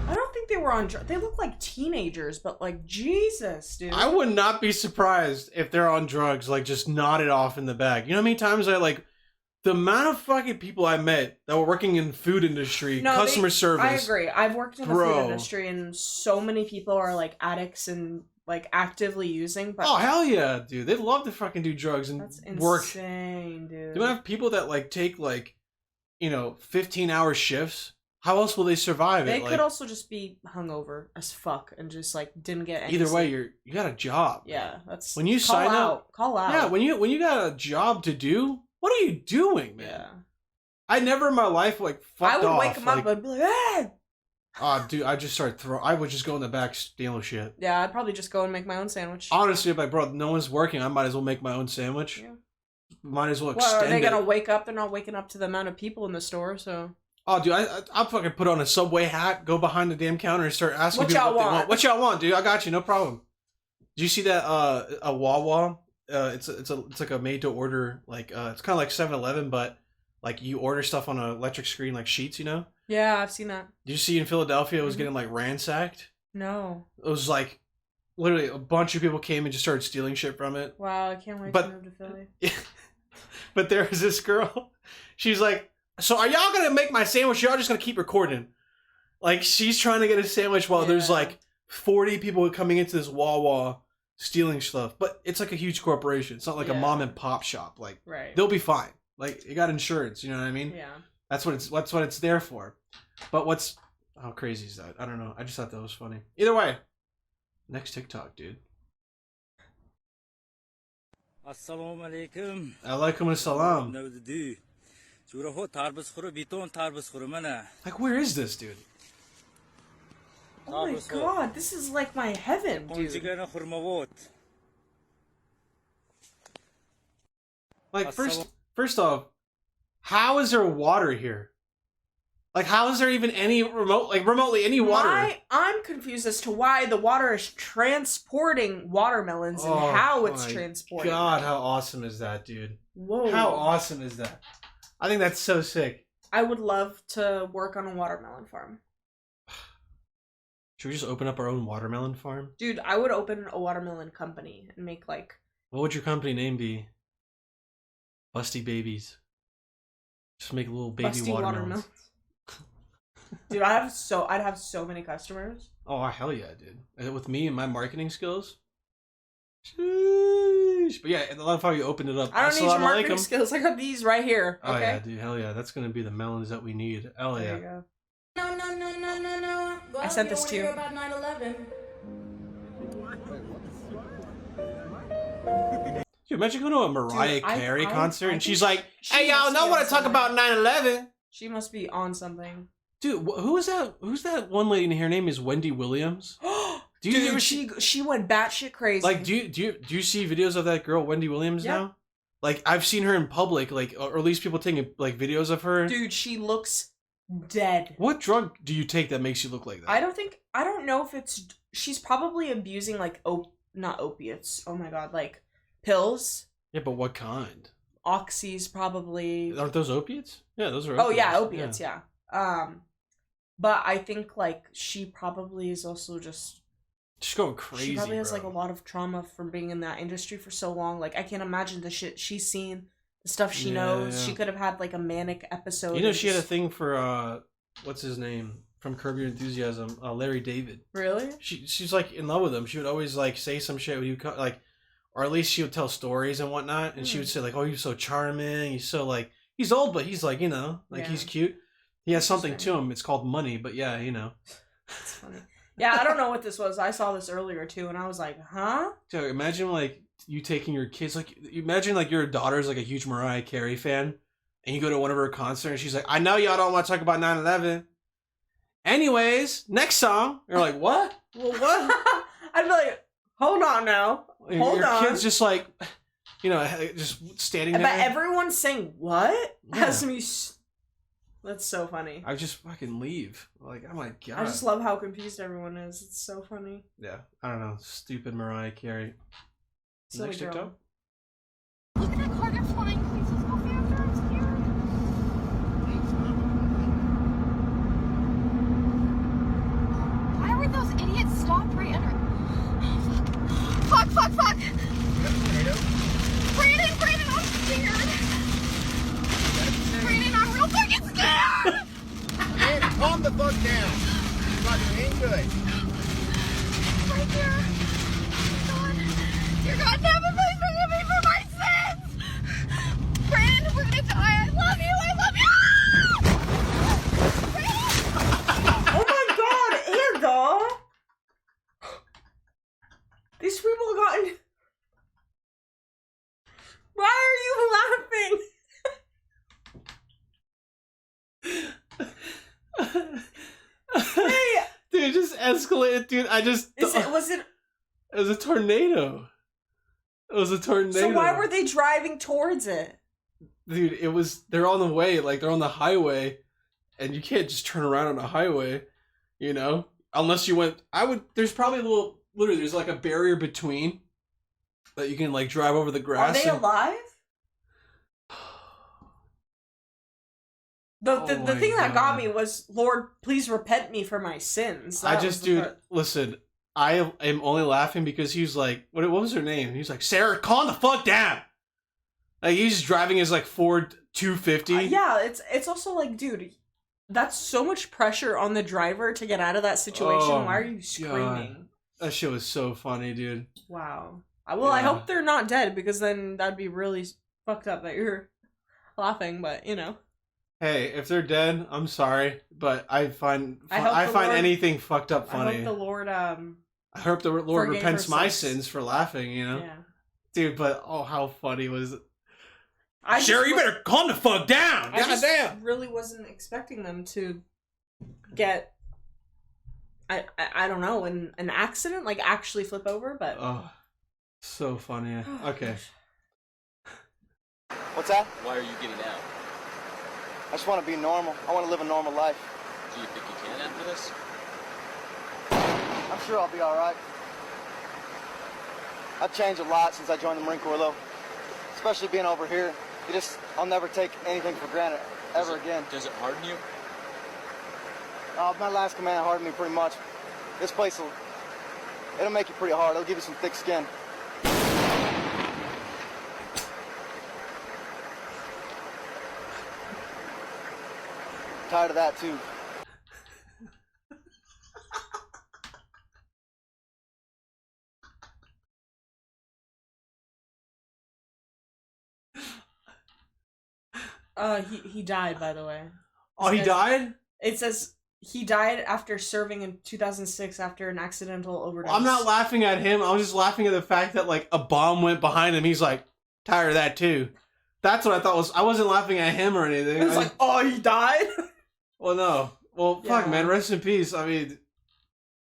I don't think they were on drugs. They look like teenagers, but like, Jesus, dude. I would not be surprised if they're on drugs, like just nodded off in the bag. You know how many times the amount of fucking people I met that were working in food industry, customer service. I agree. I've worked in the food industry and so many people are like addicts and like actively using. But oh, hell yeah, dude. They love to fucking do drugs and that's work. Insane, dude. Do you have people that like take like, 15-hour shifts? How else will they survive They it? could also just be hungover as fuck and just like didn't get any either sleep. way, you got a job. Yeah, that's when you sign up. Call out. Yeah, when you got a job to do, what are you doing, man? Yeah. I never in my life like fucked off. I would wake them up and be like, hey! Oh, dude, I just start I would just go in the back stealing shit. Yeah, I'd probably just go and make my own sandwich. Honestly, I'm like, bro, no one's working. I might as well make my own sandwich. Yeah. Might as well extend it. Well, are they gonna wake up? They're not waking up to the amount of people in the store, so. Oh, dude, I'll fucking put on a Subway hat, go behind the damn counter, and start asking people what they want. What y'all want, dude? I got you, no problem. Did you see that? A Wawa. It's like a made to order, like it's kind of like 7-Eleven, but like you order stuff on an electric screen, like sheets, you know? Yeah, I've seen that. Did you see in Philadelphia it was getting like ransacked? No. It was like literally a bunch of people came and just started stealing shit from it. Wow, I can't wait to move to Philly. But there was this girl. She's like, so are y'all gonna make my sandwich? Y'all just gonna keep recording? Like she's trying to get a sandwich while there's like 40 people coming into this Wawa stealing stuff. But it's like a huge corporation. It's not like a mom and pop shop. Like they'll be fine. Like you got insurance. You know what I mean? Yeah. That's what it's there for. But how crazy is that? I don't know. I just thought that was funny. Either way, next TikTok, dude. Assalamu alaikum. Alaikum assalam. Like, where is this, dude? Oh my god, this is like my heaven, dude. Like, first off, how is there water here? Like, how is there even any remotely any water? I'm confused as to why the water is transporting watermelons and how it's transporting. God, how awesome is that, dude? Whoa. How awesome is that? I think that's so sick. I would love to work on a watermelon farm. Should we just open up our own watermelon farm? Dude, I would open a watermelon company and make like... What would your company name be? Busty Babies. Just make little baby Busty watermelons. Dude, I'd have so many customers. Oh, hell yeah, dude. With me and my marketing skills. Sheesh. But yeah, I love how you opened it up. I don't need your marketing skills. I got these right here. Okay? Oh yeah, dude. Hell yeah. That's going to be the melons that we need. Hell yeah. There you go. No. I sent this to you. About 9/11. Dude, imagine going to a Mariah Carey concert and she's like, hey, y'all know what I talk about 9/11. She must be on something. Dude, who is that? Who's that one lady in here? Her name is Wendy Williams. Dude, she went batshit crazy. Like, do you see videos of that girl, Wendy Williams, now? Like, I've seen her in public, like, or at least people taking, like, videos of her. Dude, she looks dead. What drug do you take that makes you look like that? I don't know if it's... She's probably abusing, like, not opiates. Oh my god, like, pills. Yeah, but what kind? Oxys, probably. Aren't those opiates? Yeah, those are opiates. Oh, yeah, opiates, yeah. But I think, like, she probably is also just... She's going crazy, She probably has, like, a lot of trauma from being in that industry for so long. Like, I can't imagine the shit she's seen, the stuff she knows. Yeah. She could have had, like, a manic episode. You know, she had a thing for, what's his name? From Curb Your Enthusiasm, Larry David. Really? She's, like, in love with him. She would always, like, say some shit when you, like... Or at least she would tell stories and whatnot. And she would say, like, oh, he's so charming. He's so, like... He's old, but he's, like, you know, like, he's cute. He has something to him. It's called money, but yeah, you know. That's funny. Yeah, I don't know what this was. I saw this earlier too, and I was like, huh? So imagine like you taking your kids, like imagine like your daughter's like a huge Mariah Carey fan, and you go to one of her concerts, and she's like, I know y'all don't want to talk about 9/11. Anyways, next song. You're like, what? Well, what? I'd be like, hold on now. Hold on. Your kid's just like, you know, just standing there. But everyone's saying, what? Yeah. Has me... That's so funny. I just fucking leave. Like, oh my god. I just love how confused everyone is. It's so funny. Yeah, I don't know. Stupid Mariah Carey. Silly Next girl. TikTok? Look at that car, they're flying. Please, let's go faster. I'm scared. Why were those idiots stopped right under? Fuck. Brandon, I'm scared. Brandon, I'm real fucking scared. Man, calm the fuck down. Fucking ain't good. Right there. Oh my god. Dear God, never please forgive me for my sins. Brandon, we're gonna die. I love you. Oh my god, Anda! These people gotten... Why are you laughing? Hey! Dude, it just escalated, dude. Was it... It was a tornado. It was a tornado. So why were they driving towards it? Dude, they're on the way, like they're on the highway, and you can't just turn around on a highway, you know? Unless you went, there's probably there's like a barrier between that you can like drive over the grass. Are they alive? The thing that got me was, Lord, please repent me for my sins. Listen, I am only laughing because he was like, what was her name? He was like, Sarah, calm the fuck down. Like, he's driving his like Ford 250. Yeah, it's also like, dude, that's so much pressure on the driver to get out of that situation. Oh, Why are you screaming? God. That shit was so funny, dude. Wow. I hope they're not dead, because then that'd be really fucked up that you're laughing, but you know. Hey, if they're dead, I'm sorry, but I find anything fucked up funny. I hope the Lord repents my sins for laughing, you know? Yeah. Dude, but how funny was it? Sherry, you better calm the fuck down! I really wasn't expecting them to get, I don't know, an accident, like actually flip over, but... Oh, so funny. Okay. What's that? Why are you getting out? I just want to be normal. I want to live a normal life. Do you think you can after this? I'm sure I'll be all right. I've changed a lot since I joined the Marine Corps, though. Especially being over here. I'll never take anything for granted ever again. Does it harden you? My last command hardened me pretty much. This place it'll make you pretty hard. It'll give you some thick skin. Tired of that too. He died, by the way. Oh, he died? It says he died after serving in 2006 after an accidental overdose. I'm not laughing at him. I was just laughing at the fact that, like, a bomb went behind him. He's like, tired of that too. That's what I thought was. I wasn't laughing at him or anything. It's like, oh, he died? Well, no. Well, fuck, Yeah. man. Rest in peace. I mean,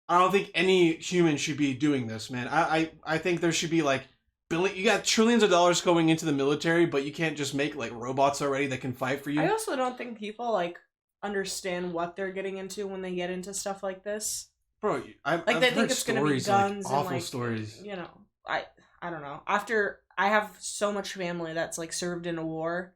I don't think any human should be doing this, man. I think there should be, like, you got trillions of dollars going into the military, but you can't just make, like, robots already that can fight for you. I also don't think people, like, understand what they're getting into when they get into stuff like this. Bro, I've They think heard it's gonna be stories, guns like, and, awful like, stories. You know, I don't know. After I have so much family that's, like, served in a war,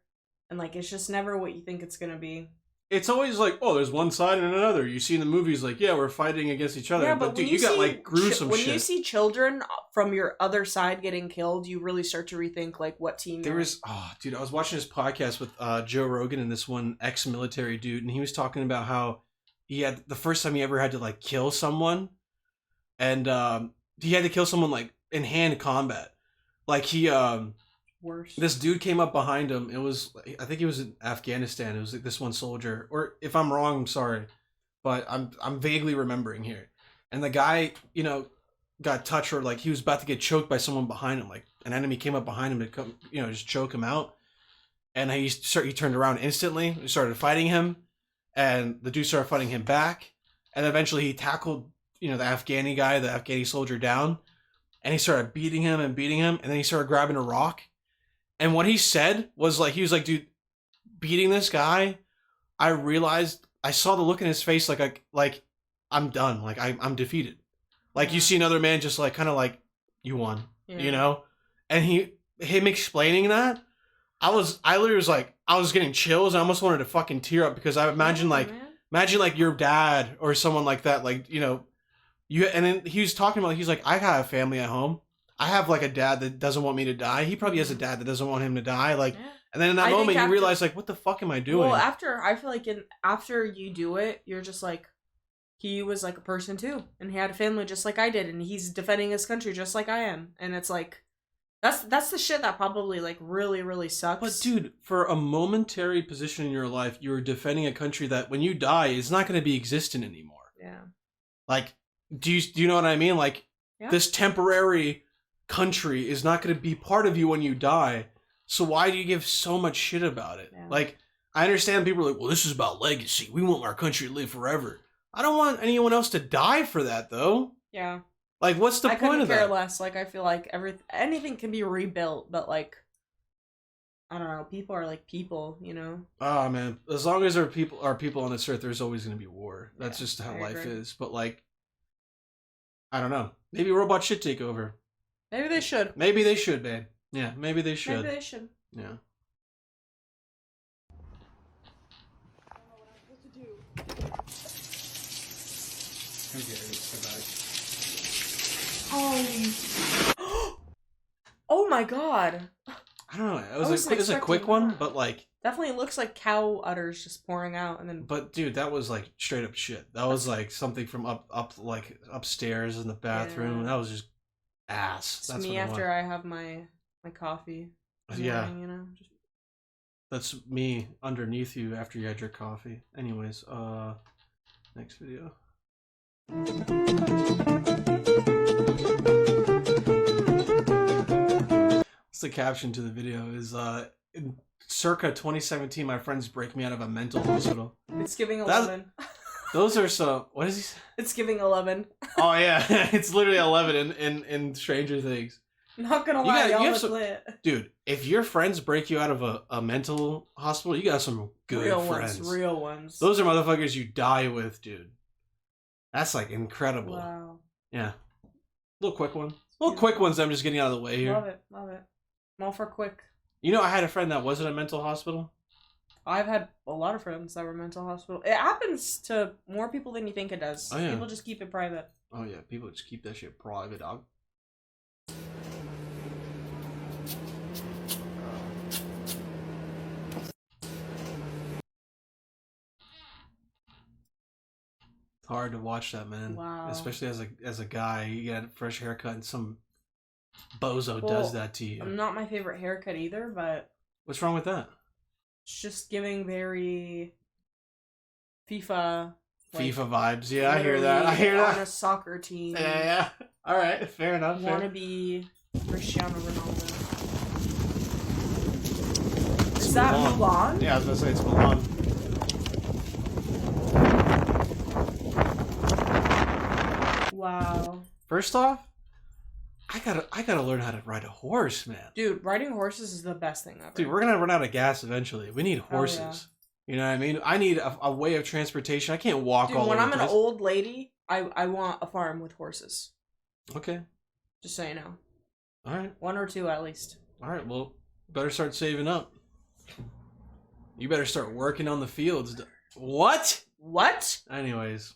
and, like, it's just never what you think it's gonna be. It's always like, oh, there's one side and another. You see in the movies, like, yeah, we're fighting against each other. Yeah, but dude, when you got, see like, gruesome when shit. you see children from your other side getting killed, you really start to rethink, like, what team There you're was, oh, dude, I was watching this podcast with Joe Rogan and this one ex-military dude, and he was talking about how he had the first time he ever had to, like, kill someone, and he had to kill someone, like, in hand combat. Like, he worse. this dude came up behind him. It was, I think he was in Afghanistan. It was like this one soldier, or if I'm wrong, I'm sorry, but I'm vaguely remembering here. And the guy, you know, got touched, or like he was about to get choked by someone behind him. Like an enemy came up behind him to come, you know, just choke him out. And he turned around instantly. He started fighting him, and the dude started fighting him back. And eventually he tackled, you know, the Afghani soldier down, and he started beating him. And then he started grabbing a rock. And what he said was like, he was like, dude, beating this guy, I realized, I saw the look in his face like I'm done. Like I'm defeated. Like you see another man just like, kind of like, you won, you know? And him explaining that, I literally was like, I was getting chills. I almost wanted to fucking tear up, because I imagine imagine like your dad or someone like that, like, you know, and then he was talking about, he's like, I have a family at home. I have like a dad that doesn't want me to die. He probably has a dad that doesn't want him to die. Like, and then in that moment, you realize like, what the fuck am I doing? Well, I feel like after you do it, you're just like, he was like a person too, and he had a family just like I did, and he's defending his country just like I am, and it's like, that's the shit that probably like really, really sucks. But dude, for a momentary position in your life, you're defending a country that when you die is not going to be existent anymore. Yeah. Like, do you know what I mean? Like, this temporary country is not going to be part of you when you die. So why do you give so much shit about it? Yeah. Like, I understand people are like, well, this is about legacy. We want our country to live forever. I don't want anyone else to die for that, though. Yeah. Like, what's the point of that? I couldn't care less. Like, I feel like anything can be rebuilt, but like, I don't know. People are like people, you know. Oh man, as long as there are people on this earth, there's always going to be war. That's just how life agree. is. But like, I don't know. Maybe robots should take over. Maybe they should. Maybe they should, man. Yeah, maybe they should. Maybe they should. Yeah. Oh my god. I don't know. It was a quick one, but like, definitely looks like cow udders just pouring out, and then. But dude, that was like straight up shit. That was like something from up like upstairs in the bathroom. Yeah. That was just ass. It's That's me what it after was. I have my coffee. in the Yeah. morning, you know. Just... That's me underneath you after you had your coffee. Anyways, next video. What's the caption to the video is in circa 2017 my friends break me out of a mental hospital. It's giving 11. Those are some, what is he? It's giving 11. Oh yeah, it's literally 11 in Stranger Things. Not gonna lie, y'all have look some, lit. dude. If your friends break you out of a mental hospital, you got some good Real friends. ones, real ones. Those are motherfuckers you die with, dude. That's like incredible. Wow. Yeah. Little quick one. Little quick ones. I'm just getting out of the way here. Love it, love it. I'm all for quick. You know, I had a friend that was in a mental hospital. I've had a lot of friends that were mental hospital. It happens to more people than you think it does. Oh, yeah. People just keep it private. Oh yeah, people just keep that shit private, dog. It's hard to watch that, man. Wow. Especially as a guy, you get a fresh haircut and some bozo Well, does that to you. Not my favorite haircut either, but What's wrong with that? it's just giving very FIFA. FIFA vibes. Yeah, I hear that. I literally hear On a that. soccer team. Yeah. All right, fair enough. Want to Fair. be Cristiano Ronaldo. It's Is that Mulan? Yeah, I was gonna say it's Mulan. Wow. First off, I gotta learn how to ride a horse, man. Dude, riding horses is the best thing ever. Dude, we're gonna run out of gas eventually. We need Oh, horses. yeah. You know what I mean? I need a way of transportation. I can't walk Dude, all when over I'm the an place. old lady, I want a farm with horses. Okay. Just so you know. All right. 1 or 2 at least. All right. Well, better start saving up. You better start working on the fields. What? What? Anyways.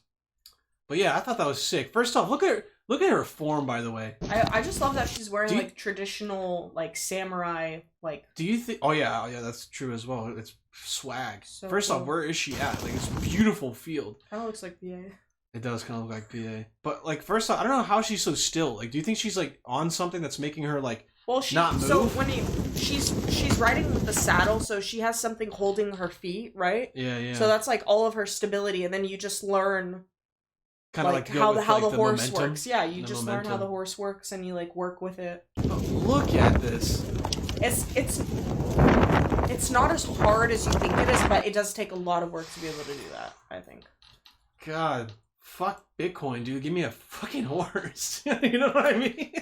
But yeah, I thought that was sick. First off, look at her form, by the way. I just love that she's wearing Do you- like traditional like samurai like. Do you think? Oh yeah, that's true as well. It's swag. So First off, cool. where is she at? Like, it's a beautiful field. Kind of looks like PA. It does kind of look like PA. But like, first off, I don't know how she's so still. Like, do you think she's like on something that's making her like Well, she not so move? she's riding with the saddle, so she has something holding her feet, right? Yeah. So that's like all of her stability, and then you just learn kind of like like, go how with, how like, the horse momentum. works. Yeah, you The just learn how momentum. the horse works, and you like work with it. But look at this. It's not as hard as you think it is, but it does take a lot of work to be able to do that, I think. God, fuck Bitcoin, dude. Give me a fucking horse. You know what I mean?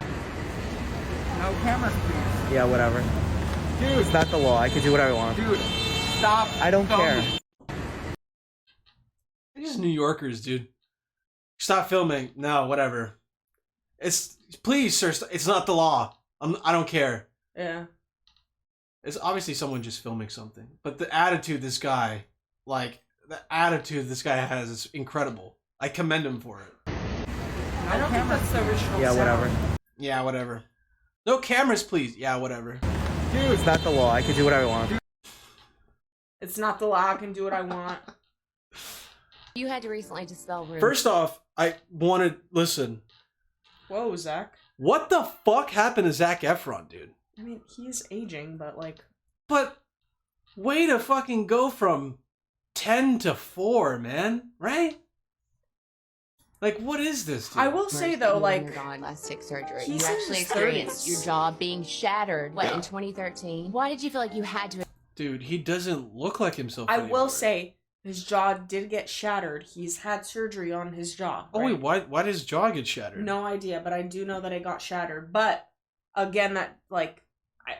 No cameras, please. Yeah, whatever. Dude, It's not the law. I can do whatever I want. dude, stop. I don't care. These New Yorkers, dude. Stop filming. No, whatever. It's please, sir. It's not the law. I don't care. Yeah. It's obviously someone just filming something, but the attitude this guy has is incredible. I commend him for it. I don't think that's the original Yeah, sound. whatever. Yeah, whatever. No cameras, please. Yeah, whatever. Dude, It's not the law. I can do whatever I want. It's not the law. I can do what I want. You had to recently dispel rumors. First off, I wanted listen. Whoa, Zach. What the fuck happened to Zac Efron, dude? I mean, he is aging, but like... But way to fucking go from 10 to 4, man. Right? Like, what is this, dude? I will say, though, like... Plastic surgery. He's You in actually his experienced 30s. your jaw being shattered, Yeah. in 2013? Why did you feel like you had to... Dude, he doesn't look like himself I anymore. will say, his jaw did get shattered. He's had surgery on his jaw. Oh, right? wait, why did his jaw get shattered? No idea, but I do know that it got shattered. But, again, that, like...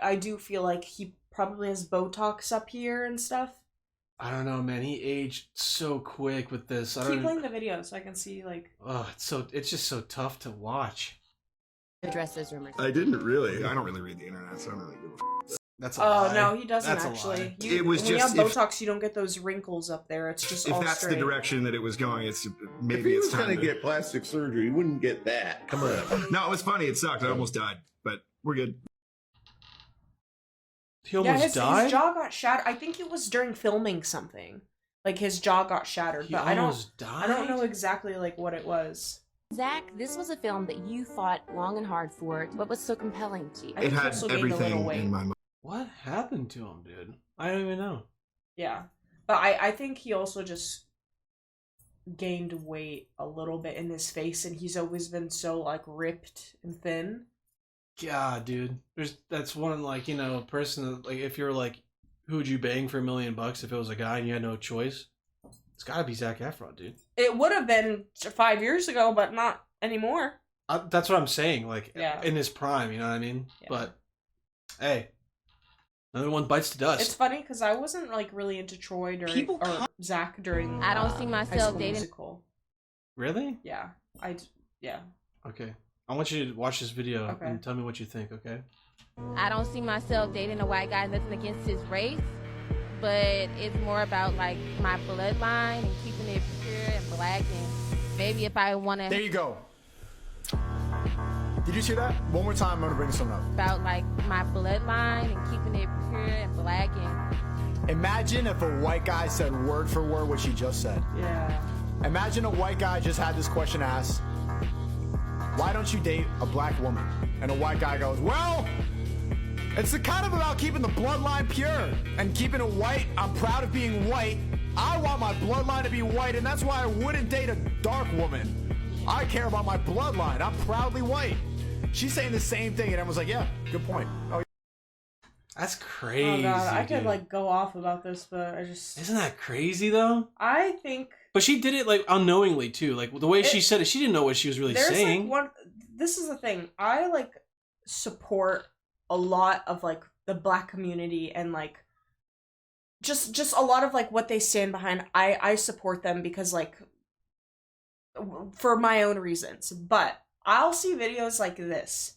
I do feel like he probably has Botox up here and stuff. I don't know, man. He aged so quick with this. I Keep don't. playing the video so I can see, like... Oh, it's just so tough to watch. address those rumors? I didn't really. I don't really read the internet, so I don't really give a f. That's a Oh, lie. no, he doesn't That's a actually. lie. You, It was when just- you have Botox, you don't get those wrinkles up there. It's just all If that's straight. the direction that it was going, it's if maybe he it's was time gonna to get plastic surgery, he wouldn't get that. Come on. No, it was funny. It sucked. I almost died, but we're good. He almost his died. jaw got shattered. I think it was during filming something. Like his jaw got shattered, He but I almost died. don't know exactly like what it was. Zach, this was a film that you fought long and hard for. What was so compelling to you? I It think he had also gained a little everything weight. in my mind. What happened to him, dude? I don't even know. Yeah, but I think he also just gained weight a little bit in his face, and he's always been so like ripped and thin. God, dude. That's one like, you know, person that, like, if you're like, who would you bang for $1 million if it was a guy and you had no choice? It's gotta be Zac Efron, dude. It would have been 5 years ago, but not anymore. That's what I'm saying. Like, Yeah. in his prime, you know what I mean? Yeah. But, hey, another one bites the dust. It's funny because I wasn't like really into Troy during or Zach during. I don't see High myself School dating. Musical. Really? Yeah, yeah. Okay. I want you to watch this video Okay. and tell me what you think, okay? I don't see myself dating a white guy. Nothing against his race, but it's more about like my bloodline and keeping it pure and black. And maybe if I want There to you go. Did you see that? One more time, I'm gonna bring something up. about like my bloodline and keeping it pure and black. And Imagine if a white guy said word for word what she just said. Yeah. Imagine a white guy just had this question asked, why don't you date a black woman? And a white guy goes, well, it's the kind of about keeping the bloodline pure and keeping it white. I'm proud of being white. I want my bloodline to be white, and that's why I wouldn't date a dark woman. I care about my bloodline. I'm proudly white. She's saying the same thing, and everyone's like, yeah, good point. Oh, That's crazy. Oh god, I could dude. like go off about this, but I just. Isn't that crazy though? I think But she did it like unknowingly too. Like the way she said it, she didn't know what she was really there's saying. like one. This is the thing. I like support a lot of like the black community and like just a lot of like what they stand behind. I support them because like for my own reasons. But I'll see videos like this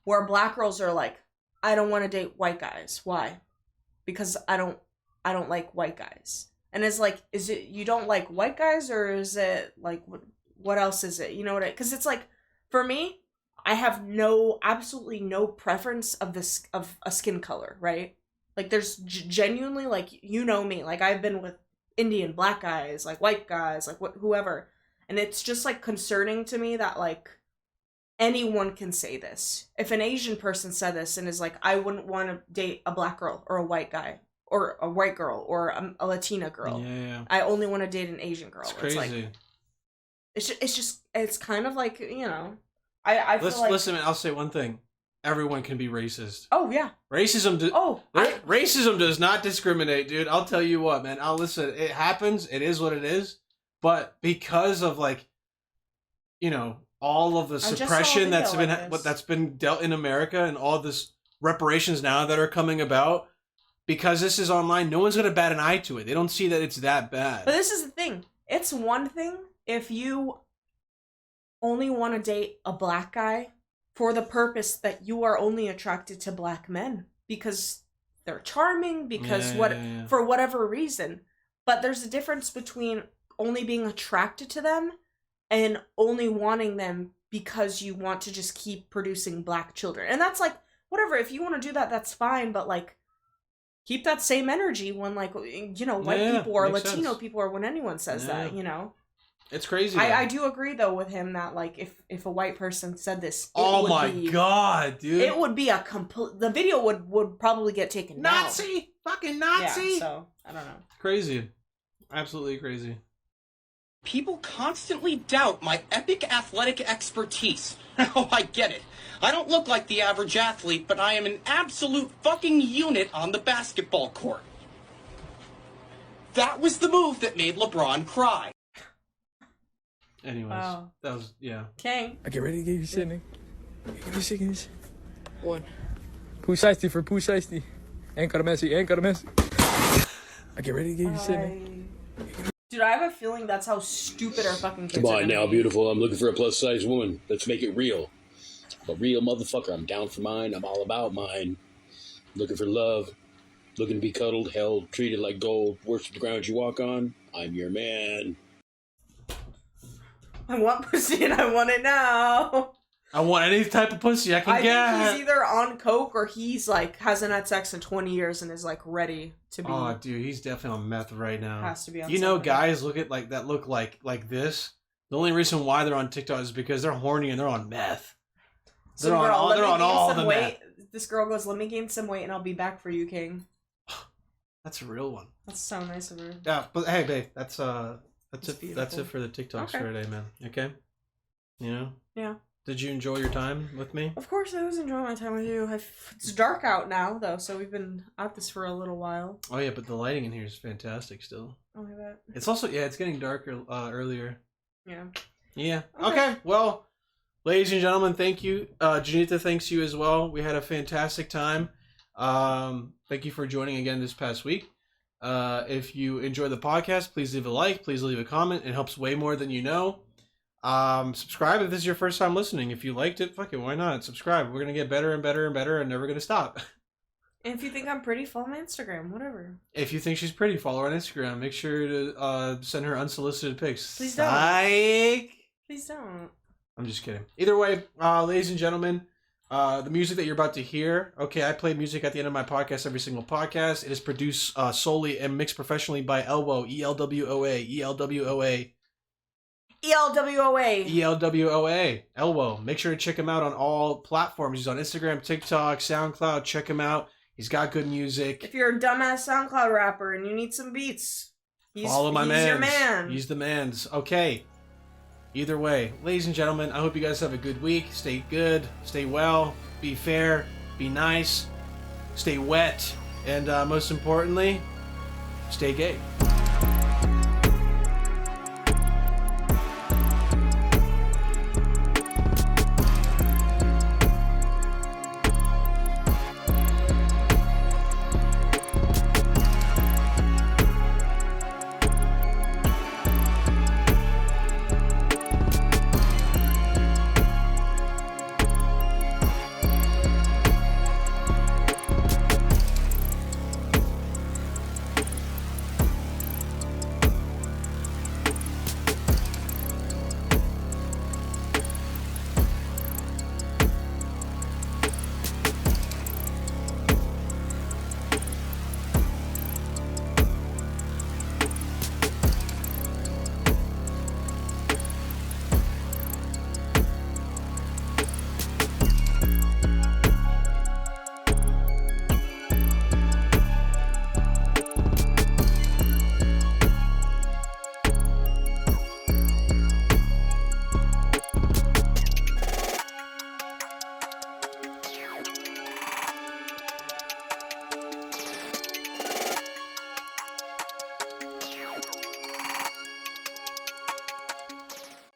where black girls are like, I don't want to date white guys. Why? Because I don't like white guys. And it's like, is it you don't like white guys, or is it like what else is it? You know what? Because it's like, for me, I have absolutely no preference of a skin color, right? Like there's genuinely like, you know me, like I've been with Indian black guys, like white guys, like whoever, and it's just like concerning to me that like anyone can say this. If an Asian person said this and is like, I wouldn't want to date a black girl or a white guy or a white girl or a Latina girl. Yeah. I only want to date an Asian girl. It's crazy. Like, it's kind of like, you know, I feel like... Listen, man, I'll say one thing. Everyone can be racist. Oh, yeah. Racism racism does not discriminate, dude. I'll tell you what, man. Listen, it happens. It is what it is. But because of like, you know, all of the suppression that's been dealt in America and all this reparations now that are coming about, because this is online, no one's gonna bat an eye to it. They don't see that it's that bad. But this is the thing. It's one thing if you only want to date a black guy for the purpose that you are only attracted to black men because they're charming, because for whatever reason. But there's a difference between only being attracted to them and only wanting them because you want to just keep producing black children. And that's like, whatever, if you want to do that, that's fine, but like, keep that same energy when like, you know, white people or Latino people, or when anyone says that, you know? It's crazy. I do agree though with him that like if a white person said this, oh my god, dude, it would be a complete. The video would probably get taken down. Nazi, fucking Nazi. Yeah, so I don't know. Crazy, absolutely crazy. People constantly doubt my epic athletic expertise. Oh, I get it. I don't look like the average athlete, but I am an absolute fucking unit on the basketball court. That was the move that made LeBron cry. Anyways, that was, King. I get ready to get you sitting. Give me seconds. One. Poo shiesty for poo shiesty. Ain't got a messy, ain't got a messy. I get ready to get you sitting. Dude, I have a feeling that's how stupid our fucking kids Come are on gonna now, be. beautiful. I'm looking for a plus-size woman. Let's make it real. A real motherfucker. I'm down for mine. I'm all about mine. Looking for love. Looking to be cuddled, held, treated like gold. Worship the ground you walk on. I'm your man. I want pussy and I want it now. I want any type of pussy I can get. I think he's either on coke or he's like hasn't had sex in 20 years and is like ready to be. Oh, dude, he's definitely on meth right now. Has to be on You know, something. guys look like this. The only reason why they're on TikTok is because they're horny and they're on meth. They're on all the meth. This girl goes, "Let me gain some weight and I'll be back for you, King." That's a real one. That's so nice of her. Yeah, but hey, babe, that's it. Beautiful. That's it for the TikToks for today, man. Okay. You know. Yeah. Did you enjoy your time with me? Of course, I was enjoying my time with you. It's dark out now, though, so we've been at this for a little while. Oh yeah, but the lighting in here is fantastic still. Oh, I bet. It's also it's getting darker earlier. Yeah. Yeah. Okay. Well, Ladies and gentlemen, thank you. Janita thanks you as well. We had a fantastic time. Thank you for joining again this past week. If you enjoy the podcast, please leave a like. Please leave a comment. It helps way more than you know. Subscribe if this is your first time listening. If you liked it, fuck it, why not? Subscribe. We're going to get better and better and better and never going to stop. And if you think I'm pretty, follow my Instagram, whatever. If you think she's pretty, follow her on Instagram. Make sure to send her unsolicited pics. Please don't. Psych. Please don't. I'm just kidding. Either way, ladies and gentlemen, the music that you're about to hear, okay, I play music at the end of my podcast, every single podcast. It is produced solely and mixed professionally by ELWOA, ELWOA, ELWOA. ELWOA. ELWOA. ELWOA. Make sure to check him out on all platforms. He's on Instagram, TikTok, SoundCloud. Check him out. He's got good music. If you're a dumbass SoundCloud rapper and you need some beats, follow my man. He's your man. He's the man's. Okay. Either way, ladies and gentlemen, I hope you guys have a good week. Stay good, stay well, be fair, be nice, stay wet, and most importantly, stay gay.